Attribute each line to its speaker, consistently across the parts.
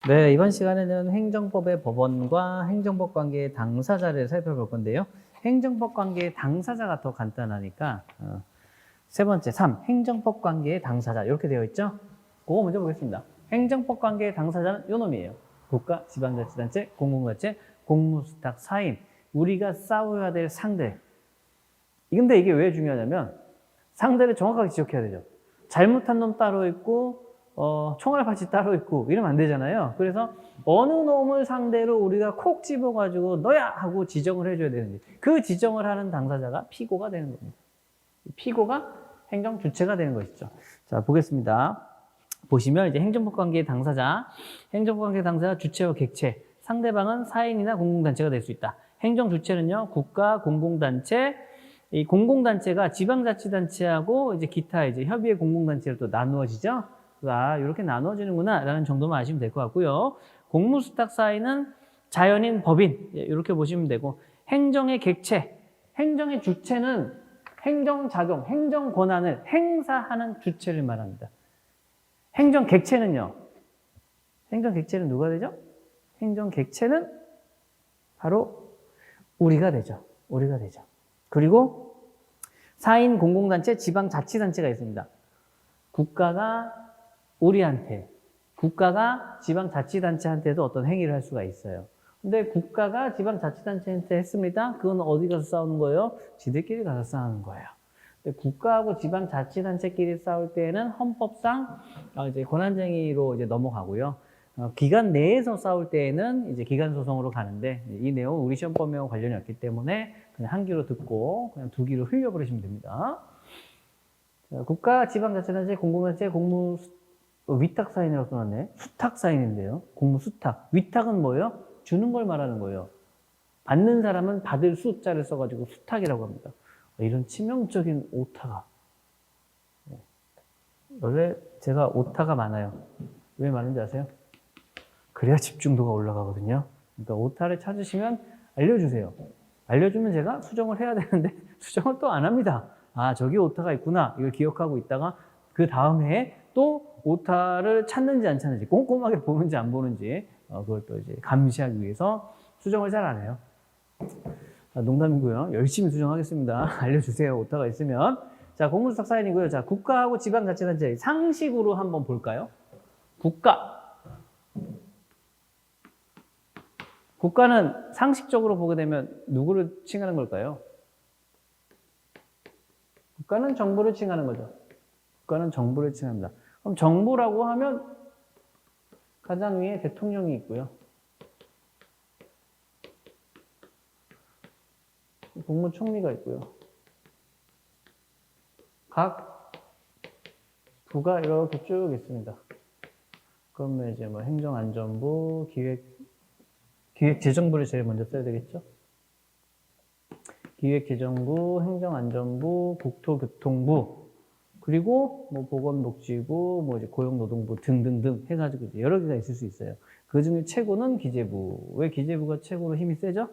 Speaker 1: 네, 이번 시간에는 행정법의 법원과 행정법 관계의 당사자를 살펴볼 건데요. 행정법 관계의 당사자가 더 간단하니까 세 번째, 3. 행정법 관계의 당사자 이렇게 되어 있죠? 그거 먼저 보겠습니다. 행정법 관계의 당사자는 요 놈이에요. 국가, 지방자치단체, 공공단체, 공무수탁, 사임. 우리가 싸워야 될 상대. 근데 이게 왜 중요하냐면 상대를 정확하게 지적해야 되죠. 잘못한 놈 따로 있고 총알밭이 따로 있고 이러면 안 되잖아요. 그래서 어느 놈을 상대로 우리가 콕 집어가지고 너야 하고 지정을 해줘야 되는지 그 지정을 하는 당사자가 피고가 되는 겁니다. 피고가 행정 주체가 되는 것이죠. 자, 보겠습니다. 보시면 이제 행정법 관계의 당사자, 행정법 관계의 당사자 주체와 객체, 상대방은 사인이나 공공단체가 될 수 있다. 행정 주체는요, 국가, 공공단체, 이 공공단체가 지방자치단체하고 이제 기타 이제 협의회 공공단체로 또 나누어지죠. 아, 이렇게 나누어지는구나 라는 정도만 아시면 될 것 같고요. 공무수탁 사이는 자연인, 법인 이렇게 보시면 되고, 행정의 객체, 행정의 주체는 행정작용, 행정권한을 행사하는 주체를 말합니다. 행정객체는요, 행정객체는 누가 되죠? 행정객체는 바로 우리가 되죠. 우리가 되죠. 그리고 사인 공공단체, 지방자치단체가 있습니다. 국가가 우리한테, 국가가 지방자치단체한테도 어떤 행위를 할 수가 있어요. 근데 국가가 지방자치단체한테 했습니다. 그건 어디 가서 싸우는 거예요? 지들끼리 가서 싸우는 거예요. 근데 국가하고 지방자치단체끼리 싸울 때는 헌법상 이제 권한쟁의로 이제 넘어가고요. 기관 내에서 싸울 때에는 이제 기관소송으로 가는데 이 내용은 우리 시험 범위하고 관련이 없기 때문에 그냥 한 귀로 듣고 그냥 두 귀로 흘려버리시면 됩니다. 자, 국가, 지방자치단체, 공공단체, 공무 위탁 사인이라고 써놨네. 수탁 사인인데요. 공무 수탁. 위탁은 뭐예요? 주는 걸 말하는 거예요. 받는 사람은 받을 수자를 써가지고 수탁이라고 합니다. 이런 치명적인 오타가. 원래 제가 오타가 많아요. 왜 많은지 아세요? 그래야 집중도가 올라가거든요. 그러니까 오타를 찾으시면 알려주세요. 알려주면 제가 수정을 해야 되는데 수정을 또 안 합니다. 아, 저기 오타가 있구나. 이걸 기억하고 있다가 그 다음 해에 또 오타를 찾는지 안 찾는지 꼼꼼하게 보는지 안 보는지 그걸 또 이제 감시하기 위해서 수정을 잘 안 해요. 농담이고요. 열심히 수정하겠습니다. 알려주세요. 오타가 있으면. 자, 공무수탁 사인이고요. 자, 국가하고 지방자치단체 상식으로 한번 볼까요? 국가. 국가는 상식적으로 보게 되면 누구를 칭하는 걸까요? 국가는 정부를 칭하는 거죠. 국가는 정부를 칭합니다. 그럼 정부라고 하면 가장 위에 대통령이 있고요. 국무총리가 있고요. 각 부가 이렇게 쭉 있습니다. 그러면 이제 뭐 행정안전부, 기획재정부를 제일 먼저 써야 되겠죠? 기획재정부, 행정안전부, 국토교통부, 그리고 뭐 보건복지부, 뭐 이제 고용노동부 등등등 해가지고 이제 여러 개가 있을 수 있어요. 그 중에 최고는 기재부. 왜 기재부가 최고로 힘이 세죠?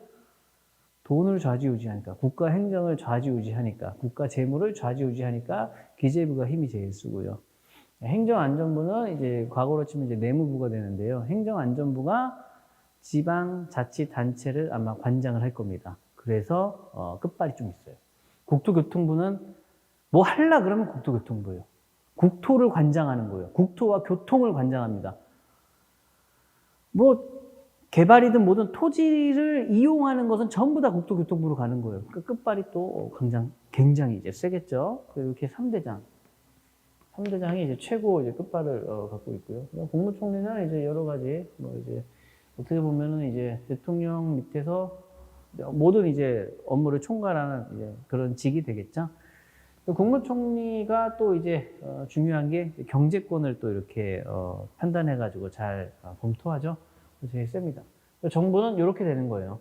Speaker 1: 돈을 좌지우지하니까, 국가 행정을 좌지우지하니까, 국가 재무를 좌지우지하니까 기재부가 힘이 제일 쓰고요. 행정안전부는 이제 과거로 치면 이제 내무부가 되는데요. 행정안전부가 지방자치단체를 아마 관장을 할 겁니다. 그래서 끝발이 좀 있어요. 국토교통부는 뭐 하려 그러면 국토교통부예요. 국토를 관장하는 거예요. 국토와 교통을 관장합니다. 뭐 개발이든 뭐든 토지를 이용하는 것은 전부 다 국토교통부로 가는 거예요. 그 끝발이 또 굉장히 이제 세겠죠. 이렇게 3대장. 3대장이 이제 최고 이제 끝발을 갖고 있고요. 국무총리는 이제 여러 가지 뭐 이제 어떻게 보면은 이제 대통령 밑에서 모든 이제 업무를 총괄하는 이제 그런 직이 되겠죠. 국무총리가 또 이제 중요한 게 경제권을 또 이렇게 판단해가지고 잘 검토하죠. 제일 셉니다. 정부는 이렇게 되는 거예요.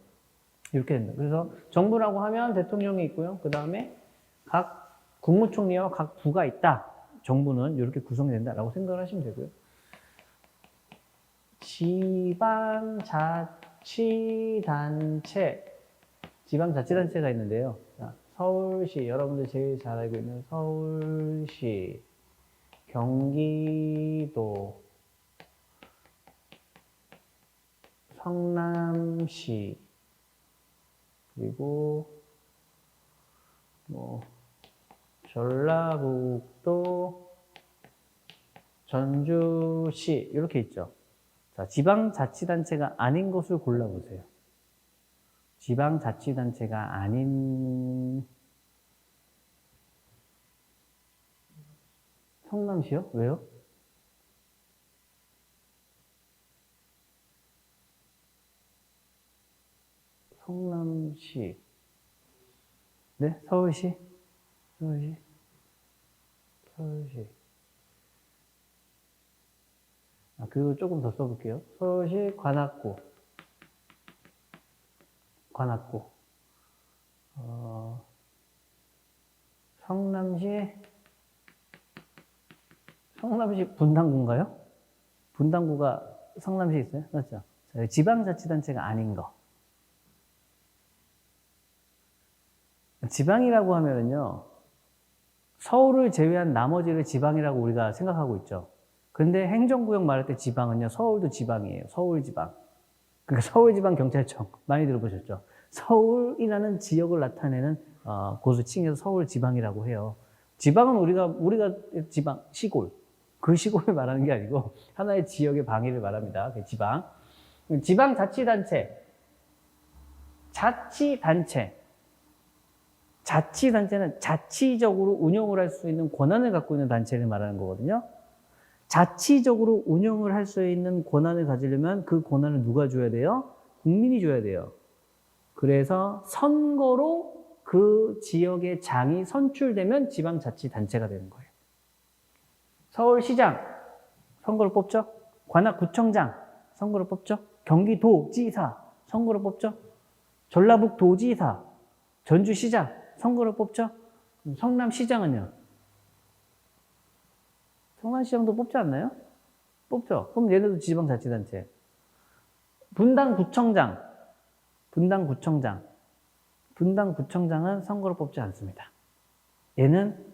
Speaker 1: 이렇게 된다. 그래서 정부라고 하면 대통령이 있고요. 그 다음에 각 국무총리와 각 부가 있다. 정부는 이렇게 구성된다라고 생각을 하시면 되고요. 지방자치단체, 지방자치단체가 있는데요. 자, 서울시, 여러분들 제일 잘 알고 있는 서울시, 경기도, 성남시, 그리고 뭐 전라북도, 전주시 이렇게 있죠. 자, 지방자치단체가 아닌 것을 골라보세요. 지방자치단체가 아닌 성남시요? 왜요? 성남시. 네? 서울시? 서울시? 서울시. 그리고 조금 더 써볼게요. 서울시 관악구. 관악구. 성남시 분당구인가요? 분당구가 성남시에 있어요? 맞죠? 자, 지방자치단체가 아닌 거. 지방이라고 하면은요, 서울을 제외한 나머지를 지방이라고 우리가 생각하고 있죠. 근데 행정구역 말할 때 지방은요, 서울도 지방이에요. 서울지방. 그러니까 서울지방경찰청. 많이 들어보셨죠? 서울이라는 지역을 나타내는 곳을 칭해서 서울지방이라고 해요. 지방은 우리가 지방, 시골. 그 시골을 말하는 게 아니고 하나의 지역의 방위를 말합니다. 지방. 지방자치단체. 자치단체는 자치적으로 운영을 할 수 있는 권한을 갖고 있는 단체를 말하는 거거든요. 자치적으로 운영을 할 수 있는 권한을 가지려면 그 권한을 누가 줘야 돼요? 국민이 줘야 돼요. 그래서 선거로 그 지역의 장이 선출되면 지방자치단체가 되는 거예요. 서울시장, 선거로 뽑죠. 관악구청장, 선거로 뽑죠. 경기도지사, 선거로 뽑죠. 전라북도지사, 전주시장, 선거로 뽑죠. 성남시장은요? 성남시장도 뽑지 않나요? 뽑죠. 그럼 얘네도 지방자치단체. 분당구청장은 선거로 뽑지 않습니다. 얘는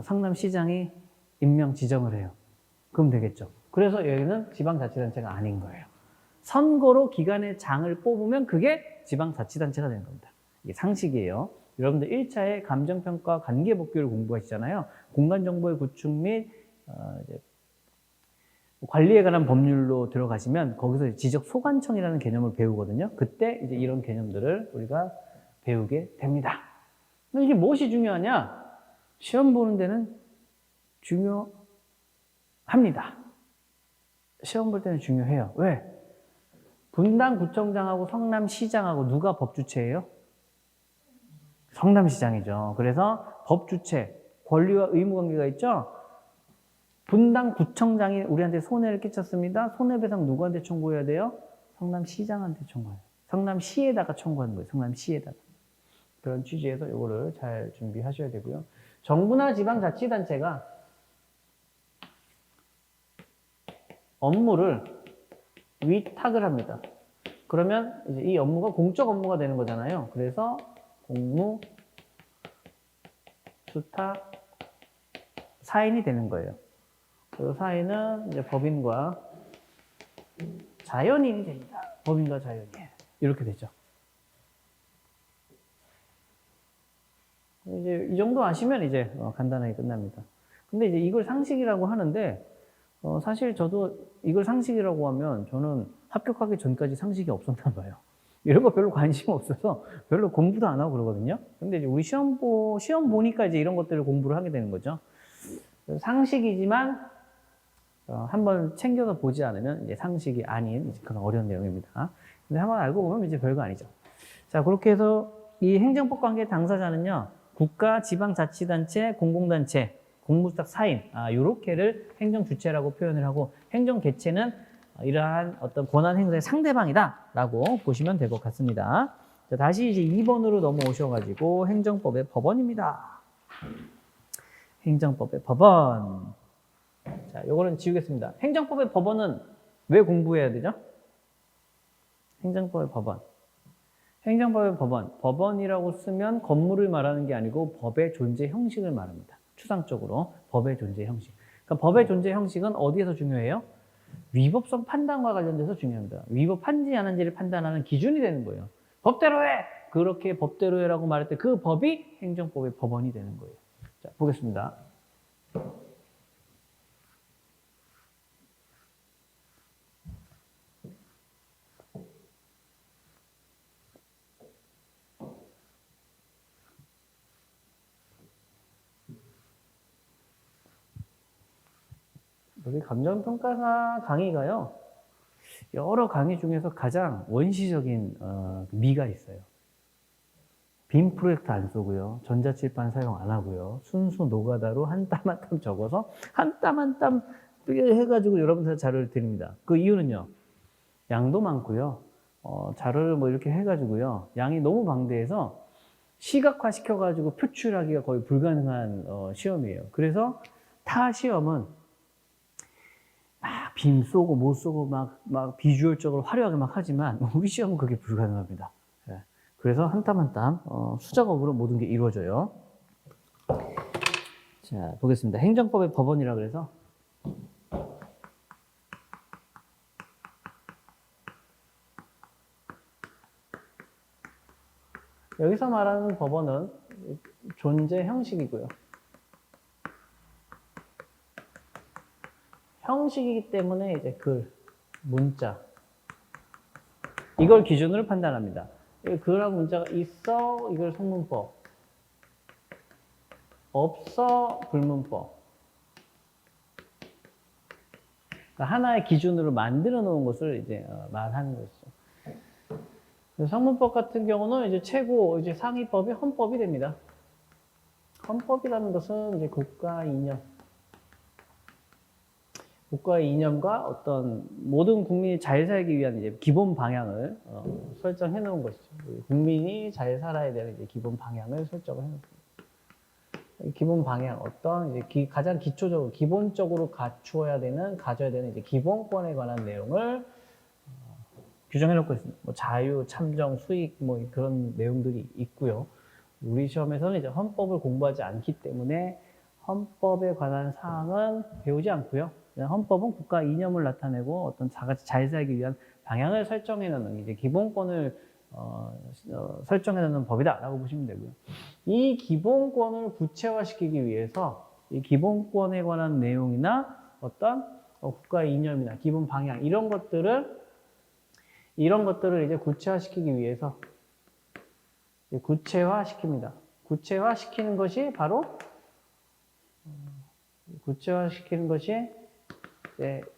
Speaker 1: 성남시장이 임명 지정을 해요. 그럼 되겠죠. 그래서 여기는 지방자치단체가 아닌 거예요. 선거로 기관의 장을 뽑으면 그게 지방자치단체가 되는 겁니다. 이게 상식이에요. 여러분들 1차에 감정평가 관계복귀를 공부하시잖아요. 공간정보의 구축 및 이제 관리에 관한 법률로 들어가시면 거기서 지적소관청이라는 개념을 배우거든요. 그때 이제 이런 개념들을 우리가 배우게 됩니다. 이게 무엇이 중요하냐? 시험 보는 데는 중요합니다. 시험 볼 때는 중요해요. 왜? 분당구청장하고 성남시장하고 누가 법주체예요? 성남시장이죠. 그래서 법주체, 권리와 의무 관계가 있죠? 분당구청장이 우리한테 손해를 끼쳤습니다. 손해배상 누구한테 청구해야 돼요? 성남시장한테 청구해요. 성남시에다가 청구하는 거예요. 성남시에다가. 그런 취지에서 이거를 잘 준비하셔야 되고요. 정부나 지방자치단체가 업무를 위탁을 합니다. 그러면 이제 이 업무가 공적 업무가 되는 거잖아요. 그래서 공무 수탁 사인이 되는 거예요. 그 사인은 이제 법인과 자연인이 됩니다. 법인과 자연인. 이렇게 되죠. 이제 이 정도 아시면 이제 간단하게 끝납니다. 근데 이제 이걸 상식이라고 하는데 사실 저도 이걸 상식이라고 하면 저는 합격하기 전까지 상식이 없었나 봐요. 이런 거 별로 관심 없어서 별로 공부도 안 하고 그러거든요. 근데 이제 우리 시험 보니까 이제 이런 것들을 공부를 하게 되는 거죠. 상식이지만 한번 챙겨서 보지 않으면 이제 상식이 아닌 그런 어려운 내용입니다. 근데 한번 알고 보면 이제 별거 아니죠. 자, 그렇게 해서 이 행정법 관계 당사자는요, 국가, 지방자치단체, 공공단체, 공무수탁 사인, 요렇게를 행정주체라고 표현을 하고, 행정개체는 이러한 어떤 권한 행사의 상대방이다라고 보시면 될 것 같습니다. 자, 다시 이제 2번으로 넘어오셔가지고 행정법의 법원입니다. 행정법의 법원. 자, 요거는 지우겠습니다. 행정법의 법원은 왜 공부해야 되죠? 행정법의 법원. 행정법의 법원. 법원이라고 쓰면 건물을 말하는 게 아니고 법의 존재 형식을 말합니다. 추상적으로 법의 존재 형식. 그러니까 법의 존재 형식은 어디에서 중요해요? 위법성 판단과 관련돼서 중요합니다. 위법한지 안 한지를 판단하는 기준이 되는 거예요. 법대로 해! 그렇게 법대로 해라고 말할 때 그 법이 행정법의 법원이 되는 거예요. 자, 보겠습니다. 여기 감정평가사 강의가요. 여러 강의 중에서 가장 원시적인 미가 있어요. 빔 프로젝터 안 쓰고요. 전자칠판 사용 안 하고요. 순수 노가다로 한 땀 한 땀 적어서 한 땀 한 땀 해가지고 여러분들 자료를 드립니다. 그 이유는요. 양도 많고요. 자료를 뭐 이렇게 해가지고요. 양이 너무 방대해서 시각화 시켜가지고 표출하기가 거의 불가능한 시험이에요. 그래서 타 시험은 막 빔 쏘고 못 쏘고 막 비주얼적으로 화려하게 막 하지만 우리 시험은 그게 불가능합니다. 예. 그래서 한 땀 한 땀 수작업으로 모든 게 이루어져요. 자, 보겠습니다. 행정법의 법원이라 그래서 여기서 말하는 법원은 존재 형식이고요. 형식이기 때문에 이제 글, 문자 이걸 기준으로 판단합니다. 글하고 문자가 있어 이걸 성문법, 없어 불문법. 그러니까 하나의 기준으로 만들어 놓은 것을 이제 말하는 것이죠. 성문법 같은 경우는 이제 최고 이제 상위법이 헌법이 됩니다. 헌법이라는 것은 이제 국가의 이념과 어떤 모든 국민이 잘 살기 위한 이제 기본 방향을 설정해 놓은 것이죠. 국민이 잘 살아야 되는 이제 기본 방향을 설정을 해 놓습니다. 기본 방향, 어떤 이제 가장 기초적으로, 기본적으로 가져야 되는 이제 기본권에 관한 내용을 규정해 놓고 있습니다. 뭐 자유, 참정, 수익, 뭐 그런 내용들이 있고요. 우리 시험에서는 이제 헌법을 공부하지 않기 때문에 헌법에 관한 사항은 배우지 않고요. 헌법은 국가 이념을 나타내고 어떤 다같이 잘 살기 위한 방향을 설정해 놓는 이제 기본권을 설정해 놓는 법이다라고 보시면 되고요. 이 기본권을 구체화시키기 위해서 이 기본권에 관한 내용이나 어떤 국가 이념이나 기본 방향 이런 것들을 이제 구체화시키기 위해서 구체화시킵니다. 구체화시키는 것이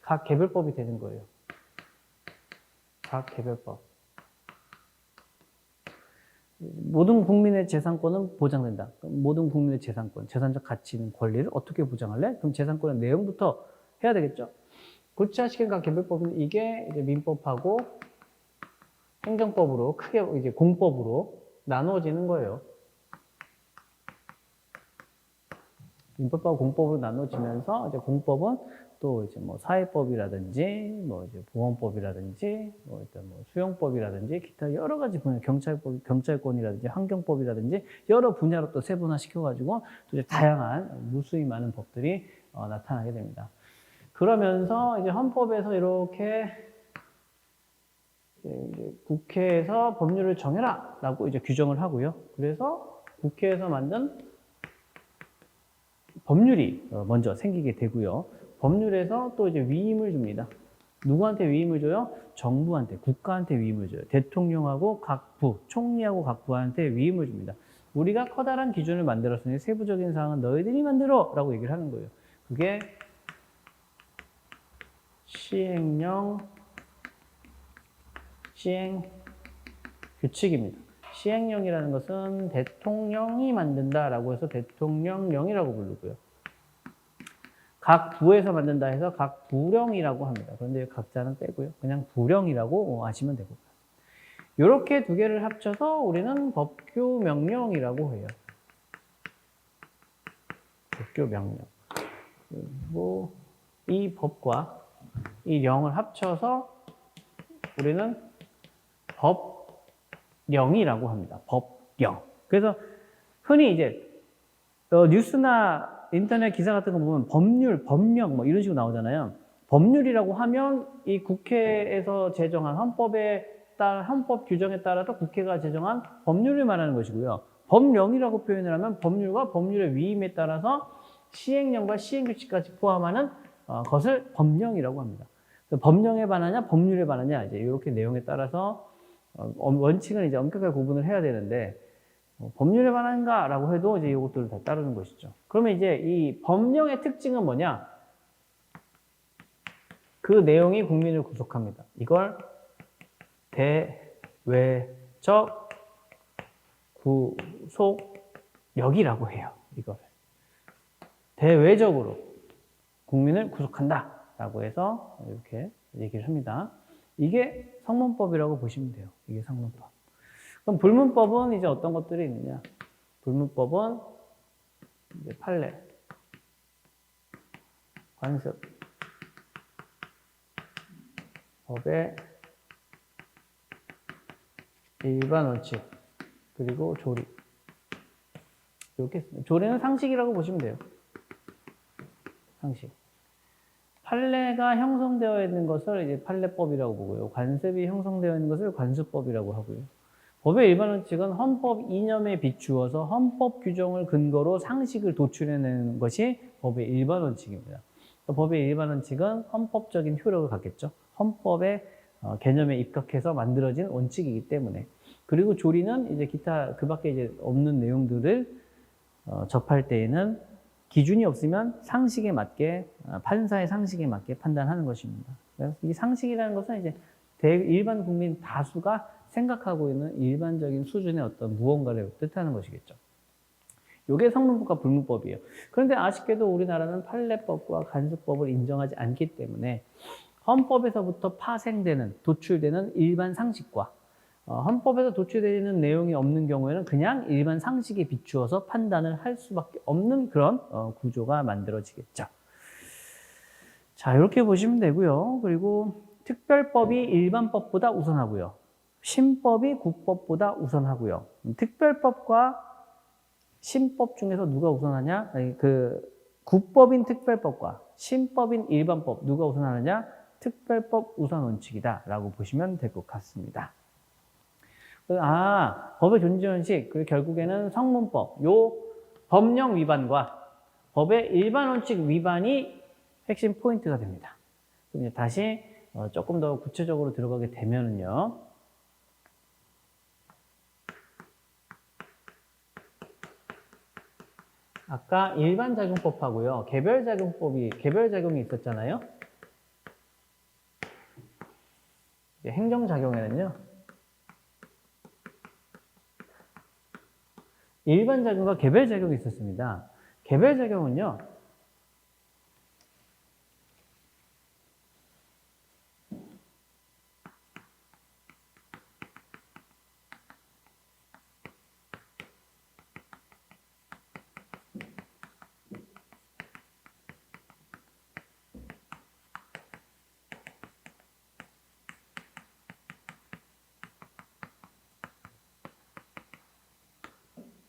Speaker 1: 각 개별법이 되는 거예요. 각 개별법. 모든 국민의 재산권은 보장된다. 모든 국민의 재산권, 재산적 가치 있는 권리를 어떻게 보장할래? 그럼 재산권의 내용부터 해야 되겠죠. 구체화시킨 각 개별법은 이게 이제 민법하고 행정법으로 크게 이제 공법으로 나누어지는 거예요. 민법하고 공법으로 나눠지면서 이제 공법은 또 이제 뭐 사회법이라든지 뭐 이제 보건법이라든지 뭐 일단 뭐 수용법이라든지 기타 여러 가지 분야, 경찰권이라든지 환경법이라든지 여러 분야로 또 세분화 시켜가지고 또 이제 다양한 무수히 많은 법들이 나타나게 됩니다. 그러면서 이제 헌법에서 이렇게 이제 국회에서 법률을 정해라라고 이제 규정을 하고요. 그래서 국회에서 만든 법률이 먼저 생기게 되고요. 법률에서 또 이제 위임을 줍니다. 누구한테 위임을 줘요? 정부한테, 국가한테 위임을 줘요. 대통령하고 각 부, 총리하고 각 부한테 위임을 줍니다. 우리가 커다란 기준을 만들었으니 세부적인 사항은 너희들이 만들어! 라고 얘기를 하는 거예요. 그게 시행 규칙입니다. 시행령이라는 것은 대통령이 만든다라고 해서 대통령령이라고 부르고요. 각 부에서 만든다 해서 각 부령이라고 합니다. 그런데 각자는 빼고요. 그냥 부령이라고 아시면 되고. 이렇게 두 개를 합쳐서 우리는 법규명령이라고 해요. 법규명령. 그리고 이 법과 이 령을 합쳐서 우리는 법령이라고 합니다. 법령. 그래서 흔히 이제 뉴스나 인터넷 기사 같은 거 보면 법률, 법령 뭐 이런 식으로 나오잖아요. 법률이라고 하면 이 국회에서 제정한 헌법 규정에 따라서 국회가 제정한 법률을 말하는 것이고요. 법령이라고 표현을 하면 법률과 법률의 위임에 따라서 시행령과 시행규칙까지 포함하는 것을 법령이라고 합니다. 법령에 반하냐, 법률에 반하냐, 이제 이렇게 내용에 따라서 원칙은 이제 엄격하게 구분을 해야 되는데, 법률에 반한가라고 해도 이제 이것들을 다 따르는 것이죠. 그러면 이제 이 법령의 특징은 뭐냐? 그 내용이 국민을 구속합니다. 이걸 대외적 구속력이라고 해요. 이걸 대외적으로 국민을 구속한다라고 해서 이렇게 얘기를 합니다. 이게 성문법이라고 보시면 돼요. 이게 성문법. 그럼 불문법은 이제 어떤 것들이 있느냐? 불문법은 이제 판례, 관습, 법의 일반 원칙, 그리고 조리. 이렇게 있습니다. 조리는 상식이라고 보시면 돼요. 상식. 판례가 형성되어 있는 것을 이제 판례법이라고 보고요. 관습이 형성되어 있는 것을 관습법이라고 하고요. 법의 일반 원칙은 헌법 이념에 비추어서 헌법 규정을 근거로 상식을 도출해내는 것이 법의 일반 원칙입니다. 법의 일반 원칙은 헌법적인 효력을 갖겠죠. 헌법의 개념에 입각해서 만들어진 원칙이기 때문에. 그리고 조리는 이제 기타 그 밖에 이제 없는 내용들을 접할 때에는 기준이 없으면 상식에 맞게, 판사의 상식에 맞게 판단하는 것입니다. 그래서 이 상식이라는 것은 이제 일반 국민 다수가 생각하고 있는 일반적인 수준의 어떤 무언가를 뜻하는 것이겠죠. 이게 성문법과 불문법이에요. 그런데 아쉽게도 우리나라는 판례법과 간수법을 인정하지 않기 때문에 헌법에서부터 파생되는, 도출되는 일반 상식과 헌법에서 도출되는 내용이 없는 경우에는 그냥 일반 상식에 비추어서 판단을 할 수밖에 없는 그런 구조가 만들어지겠죠. 자, 이렇게 보시면 되고요. 그리고 특별법이 일반법보다 우선하고요. 신법이 국법보다 우선하고요. 특별법과 신법 중에서 누가 우선하냐? 국법인 특별법과 신법인 일반법 누가 우선하느냐? 특별법 우선 원칙이다 라고 보시면 될 것 같습니다. 법의 존재 원칙, 그리고 결국에는 성문법, 요 법령 위반과 법의 일반 원칙 위반이 핵심 포인트가 됩니다. 그럼 다시 조금 더 구체적으로 들어가게 되면은요. 아까 일반작용법하고요, 개별작용이 있었잖아요. 행정작용에는요, 일반작용과 개별작용이 있었습니다. 개별작용은요,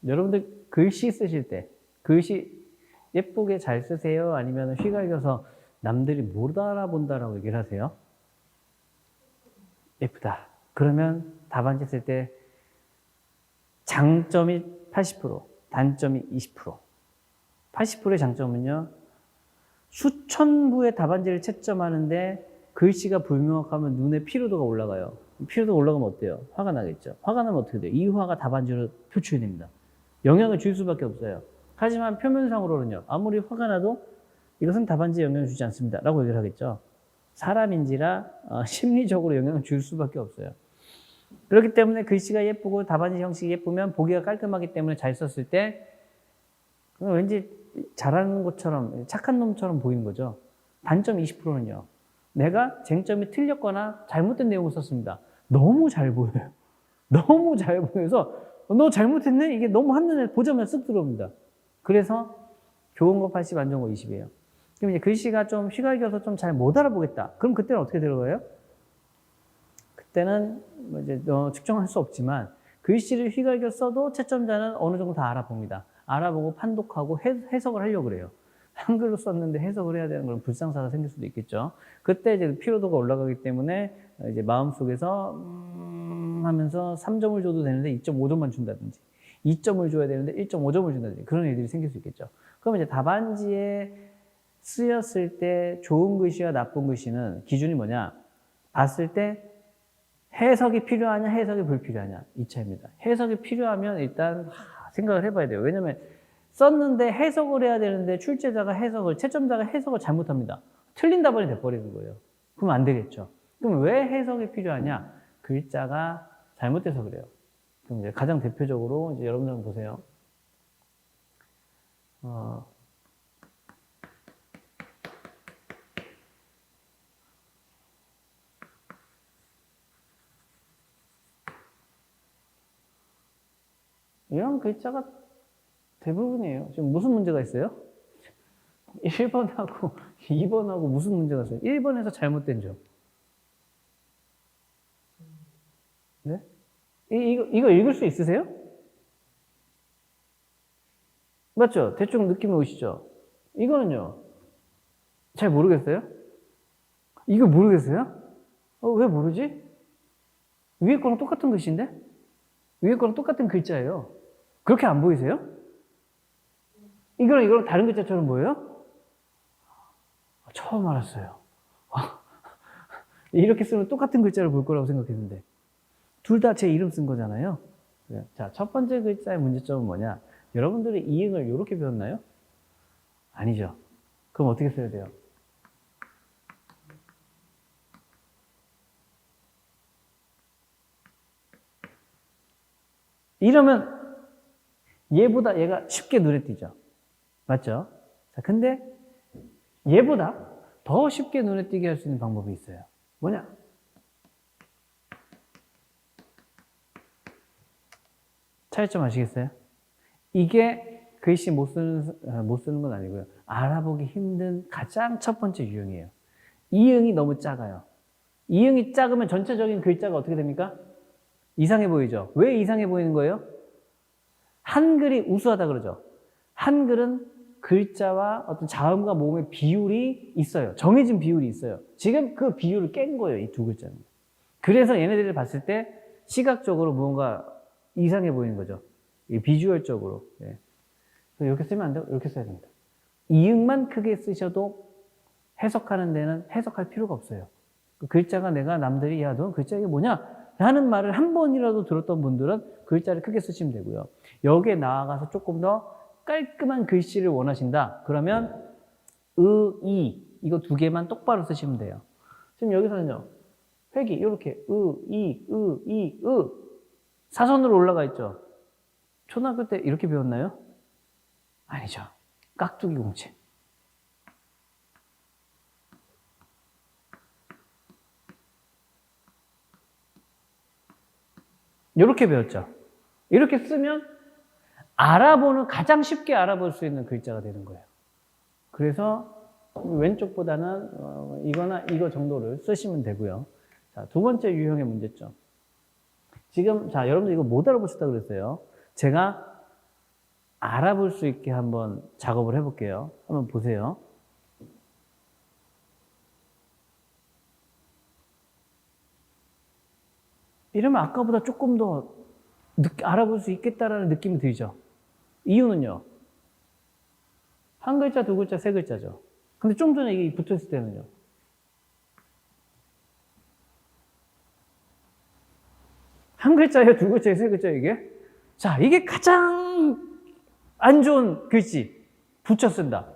Speaker 1: 여러분들 글씨 쓰실 때 글씨 예쁘게 잘 쓰세요? 아니면 휘갈겨서 남들이 못 알아본다라고 얘기를 하세요? 예쁘다. 그러면 답안지 쓸 때 장점이 80%, 단점이 20%. 80%의 장점은요, 수천 부의 답안지를 채점하는데 글씨가 불명확하면 눈의 피로도가 올라가요. 피로도가 올라가면 어때요? 화가 나겠죠. 화가 나면 어떻게 돼요? 이 화가 답안지로 표출이 됩니다. 영향을 줄 수밖에 없어요. 하지만 표면상으로는요, 아무리 화가 나도 이것은 답안지에 영향을 주지 않습니다 라고 얘기를 하겠죠. 사람인지라 심리적으로 영향을 줄 수밖에 없어요. 그렇기 때문에 글씨가 예쁘고 답안지 형식이 예쁘면 보기가 깔끔하기 때문에 잘 썼을 때 왠지 잘하는 것처럼, 착한 놈처럼 보이는 거죠. 단점 20%는요. 내가 쟁점이 틀렸거나 잘못된 내용을 썼습니다. 너무 잘 보여요. 너무 잘 보여서 너 잘못했네? 이게 너무 한눈에 보자마자 쓱 들어옵니다. 그래서 좋은 거 80, 안 좋은 거 20이에요. 그럼 이제 글씨가 좀 휘갈겨서 좀 잘 못 알아보겠다. 그럼 그때는 어떻게 들어가요? 그때는 이제 측정할 수 없지만 글씨를 휘갈겨 써도 채점자는 어느 정도 다 알아봅니다. 알아보고 판독하고 해석을 하려고 그래요. 한글로 썼는데 해석을 해야 되는 그런 불상사가 생길 수도 있겠죠. 그때 이제 피로도가 올라가기 때문에 이제 마음속에서 하면서 3점을 줘도 되는데 2.5점만 준다든지 2점을 줘야 되는데 1.5점을 준다든지 그런 일들이 생길 수 있겠죠. 그럼 이제 답안지에 쓰였을 때 좋은 글씨와 나쁜 글씨는 기준이 뭐냐? 봤을 때 해석이 필요하냐, 해석이 불필요하냐 이 차이입니다. 해석이 필요하면 일단 생각을 해봐야 돼요. 왜냐면 썼는데 해석을 해야 되는데 출제자가 해석을, 채점자가 해석을 잘못합니다. 틀린 답안이 돼버리는 거예요. 그럼 안 되겠죠. 그럼 왜 해석이 필요하냐? 글자가 잘못돼서 그래요. 그럼 이제 가장 대표적으로 이제 여러분들 한번 보세요. 이런 글자가 대부분이에요. 지금 무슨 문제가 있어요? 1번하고 2번하고 무슨 문제가 있어요? 1번에서 잘못된 점. 네? 이거 읽을 수 있으세요? 맞죠? 대충 느낌이 오시죠? 이거는요? 잘 모르겠어요? 이거 모르겠어요? 왜 모르지? 위에 거랑 똑같은 글씨인데? 위에 거랑 똑같은 글자예요. 그렇게 안 보이세요? 이거랑 다른 글자처럼 보여요? 처음 알았어요. 이렇게 쓰면 똑같은 글자를 볼 거라고 생각했는데 둘 다 제 이름 쓴 거잖아요. 자, 첫 번째 글자의 문제점은 뭐냐? 여러분들이 이응을 이렇게 배웠나요? 아니죠. 그럼 어떻게 써야 돼요? 이러면 얘보다 얘가 쉽게 눈에 띄죠. 맞죠? 자, 근데 얘보다 더 쉽게 눈에 띄게 할 수 있는 방법이 있어요. 뭐냐? 차이점 아시겠어요? 이게 글씨 못 쓰는 건 아니고요. 알아보기 힘든 가장 첫 번째 유형이에요. 이응이 너무 작아요. 이응이 작으면 전체적인 글자가 어떻게 됩니까? 이상해 보이죠? 왜 이상해 보이는 거예요? 한글이 우수하다 그러죠. 한글은 글자와 어떤 자음과 모음의 비율이 있어요. 정해진 비율이 있어요. 지금 그 비율을 깬 거예요. 이 두 글자는. 그래서 얘네들을 봤을 때 시각적으로 무언가 이상해 보이는 거죠. 이 비주얼적으로. 예. 이렇게 쓰면 안 되고 이렇게 써야 됩니다. 이응만 크게 쓰셔도 해석하는 데는 해석할 필요가 없어요. 그 글자가 내가 남들이 야, 넌 글자 이게 뭐냐? 라는 말을 한 번이라도 들었던 분들은 글자를 크게 쓰시면 되고요. 여기에 나아가서 조금 더 깔끔한 글씨를 원하신다. 그러면 이 이거 두 개만 똑바로 쓰시면 돼요. 지금 여기서는요. 획이 이렇게 사선으로 올라가 있죠. 초등학교 때 이렇게 배웠나요? 아니죠. 깍두기 공책. 이렇게 배웠죠. 이렇게 쓰면 가장 쉽게 알아볼 수 있는 글자가 되는 거예요. 그래서 왼쪽보다는 이거나 이거 정도를 쓰시면 되고요. 자, 두 번째 유형의 문제점. 지금, 자, 여러분들 이거 못 알아보셨다 그랬어요. 제가 알아볼 수 있게 한번 작업을 해볼게요. 한번 보세요. 이러면 아까보다 조금 더 알아볼 수 있겠다라는 느낌이 들죠. 이유는요. 한 글자, 두 글자, 세 글자죠. 근데 좀 전에 이게 붙어있을 때는요. 한 글자예요, 두 글자예요, 세 글자예요, 이게? 자, 이게 가장 안 좋은 글씨. 붙여 쓴다.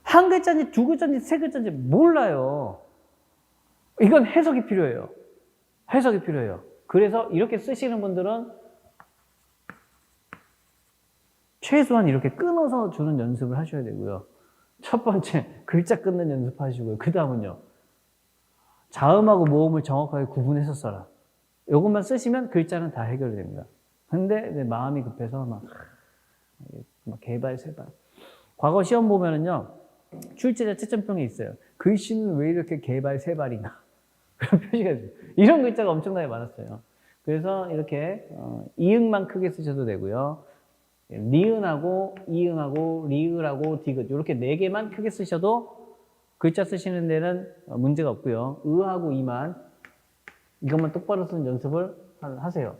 Speaker 1: 한 글자인지 두 글자인지 세 글자인지 몰라요. 이건 해석이 필요해요. 해석이 필요해요. 그래서 이렇게 쓰시는 분들은 최소한 이렇게 끊어서 주는 연습을 하셔야 되고요. 첫 번째, 글자 끊는 연습하시고요. 그 다음은요. 자음하고 모음을 정확하게 구분해서 써라. 이것만 쓰시면 글자는 다 해결됩니다. 근데 마음이 급해서 막 개발, 세발. 과거 시험 보면은요. 출제자 채점표에 있어요. 글씨는 왜 이렇게 개발, 세발이나. 그런 표시가 있어요. 이런 글자가 엄청나게 많았어요. 그래서 이렇게 이응만 크게 쓰셔도 되고요. 니은하고 이응하고 리을하고 디귿 이렇게 4개만 크게 쓰셔도 글자 쓰시는 데는 문제가 없고요. 의하고 이만 이것만 똑바로 쓰는 연습을 하세요.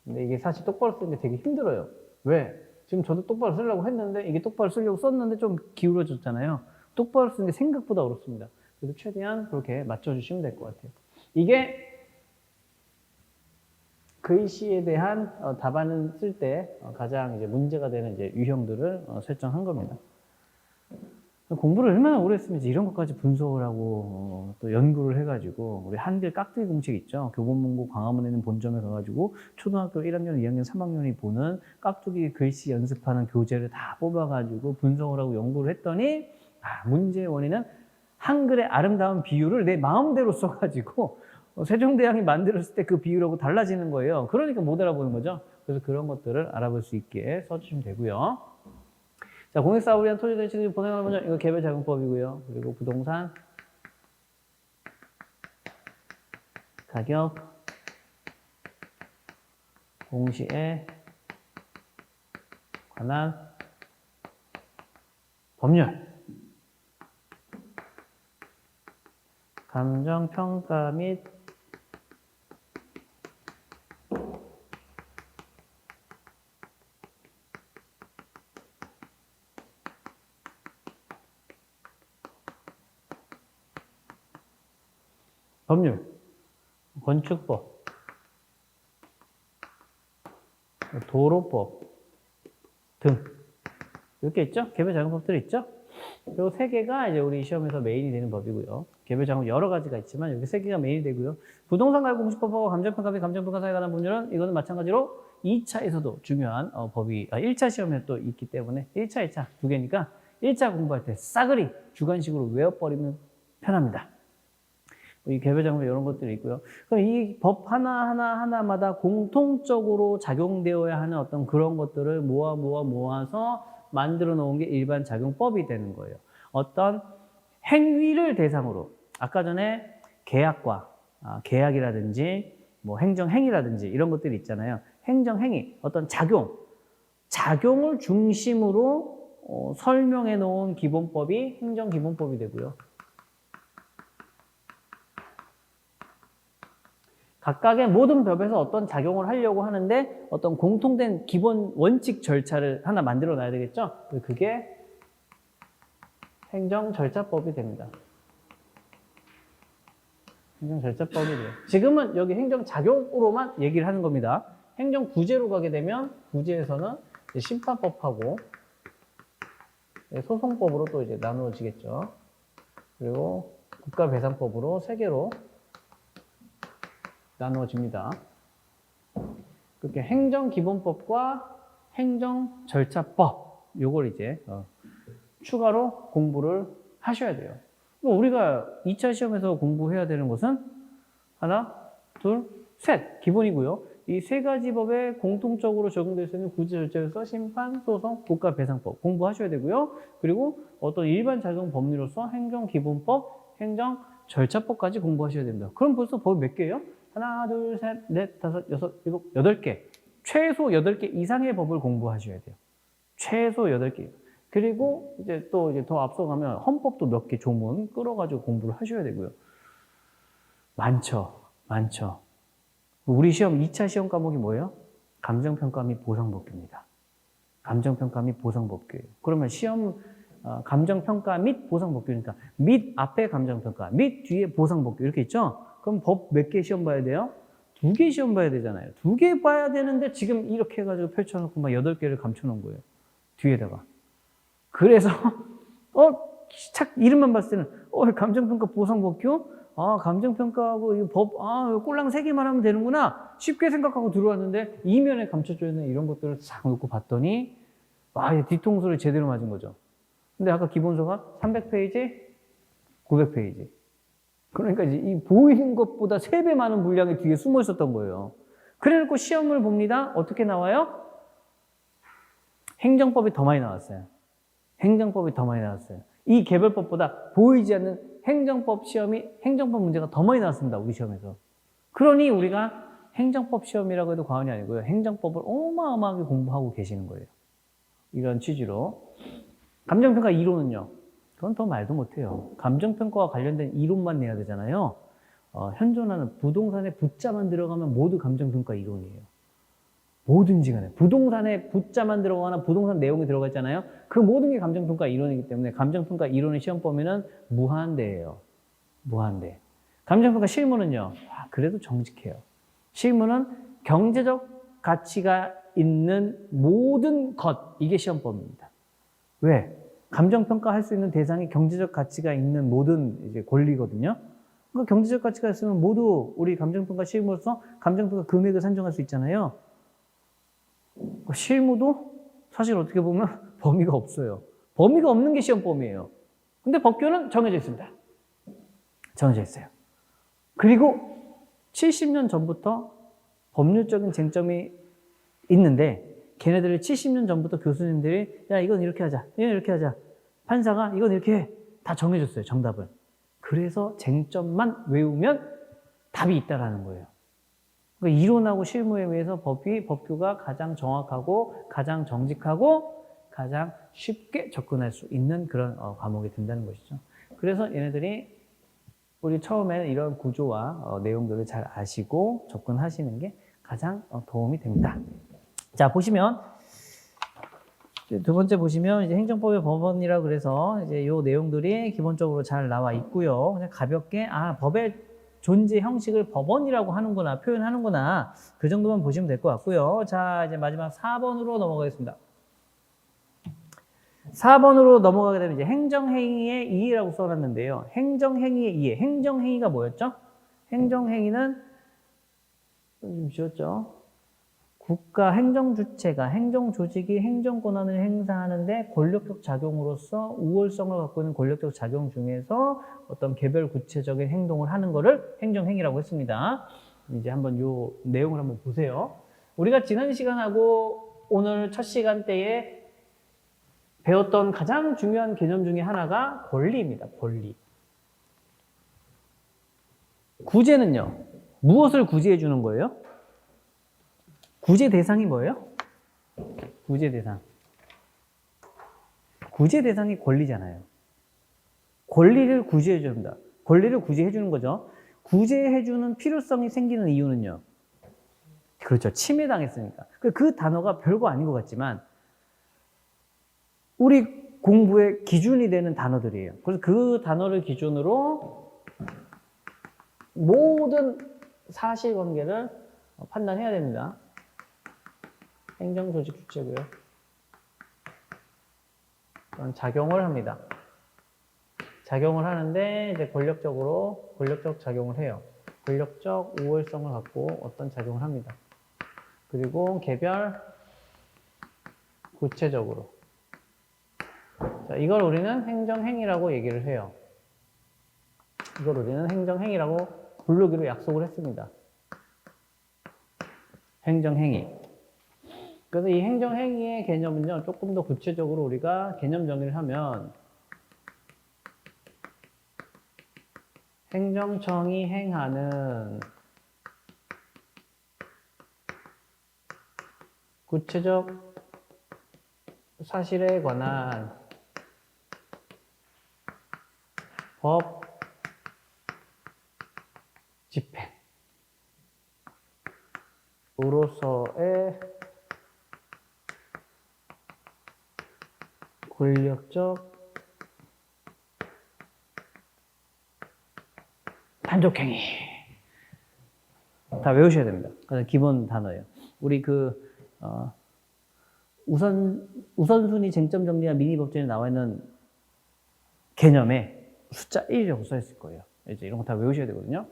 Speaker 1: 근데 이게 사실 똑바로 쓰는 게 되게 힘들어요. 왜? 지금 저도 똑바로 쓰려고 했는데 이게 똑바로 쓰려고 썼는데 좀 기울어졌잖아요. 똑바로 쓰는 게 생각보다 어렵습니다. 그래서 최대한 그렇게 맞춰주시면 될 것 같아요. 이게 글씨에 대한 답안을 쓸 때 가장 이제 문제가 되는 이제 유형들을 설정한 겁니다. 공부를 얼마나 오래 했으면 이런 것까지 분석을 하고 또 연구를 해가지고 우리 한글 깍두기 공식 있죠. 교본문고 광화문에 있는 본점에 가가지고 초등학교 1학년, 2학년, 3학년이 보는 깍두기 글씨 연습하는 교재를 다 뽑아가지고 분석을 하고 연구를 했더니 문제의 원인은 한글의 아름다운 비율을 내 마음대로 써가지고 세종대왕이 만들었을 때 그 비율하고 달라지는 거예요. 그러니까 못 알아보는 거죠. 그래서 그런 것들을 알아볼 수 있게 써주시면 되고요. 자, 공익사업을 위한 토지의 취득 보행하는 문제, 이거 개별자금법이고요. 그리고 부동산, 가격, 공시에 관한 법률, 감정평가 및 법률, 건축법, 도로법 등 이렇게 있죠? 개별자금법들이 있죠? 그리고 3개가 이제 우리 시험에서 메인이 되는 법이고요. 개별자금 여러 가지가 있지만 여기 3개가 메인이 되고요. 부동산 가격 공시법하고 감정평가 및 감정평가 사이에 관한 법률은 이거는 마찬가지로 2차에서도 중요한 법이 1차 시험에 또 있기 때문에 1차, 2차 두 개니까 1차 공부할 때 싸그리 주관식으로 외워버리면 편합니다. 이 개별자금 이런 것들이 있고요. 그럼 이 법 하나마다 공통적으로 작용되어야 하는 어떤 그런 것들을 모아서 만들어 놓은 게 일반 작용법이 되는 거예요. 어떤 행위를 대상으로 아까 전에 계약과 계약이라든지 뭐 행정행위라든지 이런 것들이 있잖아요. 행정행위, 어떤 작용을 중심으로 설명해 놓은 기본법이 행정기본법이 되고요. 각각의 모든 법에서 어떤 작용을 하려고 하는데 어떤 공통된 기본 원칙 절차를 하나 만들어 놔야 되겠죠? 그게 행정절차법이 됩니다. 행정절차법이 돼요. 지금은 여기 행정작용으로만 얘기를 하는 겁니다. 행정구제로 가게 되면 구제에서는 심판법하고 소송법으로 또 이제 나누어지겠죠. 그리고 국가배상법으로 3개로 나누어집니다. 그렇게 행정기본법과 행정절차법 요걸 이제 추가로 공부를 하셔야 돼요. 우리가 2차 시험에서 공부해야 되는 것은 하나, 둘, 셋 기본이고요. 이 3가지 법에 공통적으로 적용될 수 있는 구제절차에서 심판, 소송, 국가배상법 공부하셔야 되고요. 그리고 어떤 일반 작용 법률로서 행정기본법, 행정절차법까지 공부하셔야 됩니다. 그럼 벌써 법이 몇 개예요? 하나, 둘, 셋, 넷, 다섯, 여섯, 일곱, 8개. 최소 8개 이상의 법을 공부하셔야 돼요. 최소 8개. 그리고 이제 또 이제 더 앞서가면 헌법도 몇 개 조문 끌어가지고 공부를 하셔야 되고요. 많죠. 우리 시험 2차 시험 과목이 뭐예요? 감정평가 및 보상법규입니다. 감정평가 및 보상법규예요. 그러면 시험 감정평가 및 보상법규니까 및 앞에 감정평가, 및 뒤에 보상법규 이렇게 있죠? 그럼 법 몇 개 시험 봐야 돼요? 2개 시험 봐야 되잖아요. 2개 봐야 되는데 지금 이렇게 해가지고 펼쳐놓고 막 8개를 감춰놓은 거예요. 뒤에다가. 그래서 착 이름만 봤을 때는 감정평가 보상법규? 감정평가하고 이 법, 꼴랑 3개만 하면 되는구나. 쉽게 생각하고 들어왔는데 이면에 감춰져 있는 이런 것들을 싹 놓고 봤더니 뒤통수를 제대로 맞은 거죠. 근데 아까 기본서가 300페이지, 900페이지. 그러니까 이제 이 보이는 것보다 3배 많은 분량이 뒤에 숨어 있었던 거예요. 그래놓고 시험을 봅니다. 어떻게 나와요? 행정법이 더 많이 나왔어요. 이 개별법보다 보이지 않는 행정법 문제가 더 많이 나왔습니다. 우리 시험에서. 그러니 우리가 행정법 시험이라고 해도 과언이 아니고요. 행정법을 어마어마하게 공부하고 계시는 거예요. 이런 취지로. 감정평가 이론은요. 그건 더 말도 못해요. 감정평가와 관련된 이론만 내야 되잖아요. 현존하는 부동산에 부자만 들어가면 모두 감정평가 이론이에요. 뭐든지 간에. 부동산에 부자만 들어가거나 부동산 내용이 들어가 있잖아요. 그 모든 게 감정평가 이론이기 때문에 감정평가 이론의 시험 범위는 무한대예요. 무한대. 감정평가 실무는요. 그래도 정직해요. 실무는 경제적 가치가 있는 모든 것. 이게 시험 범위입니다. 왜? 감정평가 할 수 있는 대상이 경제적 가치가 있는 모든 이제 권리거든요. 그 경제적 가치가 있으면 모두 우리 감정평가 실무로서 감정평가 금액을 산정할 수 있잖아요. 실무도 사실 어떻게 보면 범위가 없어요. 범위가 없는 게 시험 범위예요. 근데 법규는 정해져 있습니다. 정해져 있어요. 그리고 70년 전부터 법률적인 쟁점이 있는데 걔네들이 70년 전부터 교수님들이 야 이건 이렇게 하자, 이건 이렇게 하자. 판사가 이건 이렇게 해. 다 정해줬어요. 정답을. 그래서 쟁점만 외우면 답이 있다라는 거예요. 그러니까 이론하고 실무에 의해서 법규가 가장 정확하고 가장 정직하고 가장 쉽게 접근할 수 있는 그런 과목이 된다는 것이죠. 그래서 얘네들이 우리 처음에는 이런 구조와 내용들을 잘 아시고 접근하시는 게 가장 도움이 됩니다. 자, 보시면 두 번째 보시면 이제 행정법의 법원이라 그래서 이제 요 내용들이 기본적으로 잘 나와 있고요. 그냥 가볍게 법의 존재 형식을 법원이라고 하는구나, 표현하는구나. 그 정도만 보시면 될 것 같고요. 자, 이제 마지막 4번으로 넘어가겠습니다. 4번으로 넘어가게 되면 이제 행정행위의 이해라고 써놨는데요. 행정행위의 이해. 행정행위가 뭐였죠? 행정행위는 좀 지웠죠? 국가 행정주체가 행정조직이 행정권한을 행사하는데 권력적 작용으로서 우월성을 갖고 있는 권력적 작용 중에서 어떤 개별 구체적인 행동을 하는 것을 행정행위라고 했습니다. 이제 한번 요 내용을 한번 보세요. 우리가 지난 시간하고 오늘 첫 시간대에 배웠던 가장 중요한 개념 중에 하나가 권리입니다. 권리. 구제는요. 무엇을 구제해 주는 거예요? 구제 대상이 뭐예요? 구제 대상. 구제 대상이 권리잖아요. 권리를 구제해 줍니다. 권리를 구제해 주는 거죠. 구제해 주는 필요성이 생기는 이유는요. 그렇죠. 침해당했으니까. 그 단어가 별거 아닌 것 같지만 우리 공부의 기준이 되는 단어들이에요. 그래서 그 단어를 기준으로 모든 사실관계를 판단해야 됩니다. 행정조직 주체고요. 그런 작용을 합니다. 작용을 하는데 이제 권력적 작용을 해요. 권력적 우월성을 갖고 어떤 작용을 합니다. 그리고 개별, 구체적으로. 자, 이걸 우리는 행정행위라고 얘기를 해요. 이걸 우리는 행정행위라고 부르기로 약속을 했습니다. 행정행위. 그래서 이 행정행위의 개념은요, 조금 더 구체적으로 우리가 개념 정의를 하면 행정청이 행하는 구체적 사실에 관한 법 집행으로서의 권력적 단속행위. 다 외우셔야 됩니다. 그래서 기본 단어예요. 우리 우선순위 쟁점 정리와 미니 법전에 나와 있는 개념에 숫자 1이라고 써 있을 거예요. 이제 이런 거 다 외우셔야 되거든요.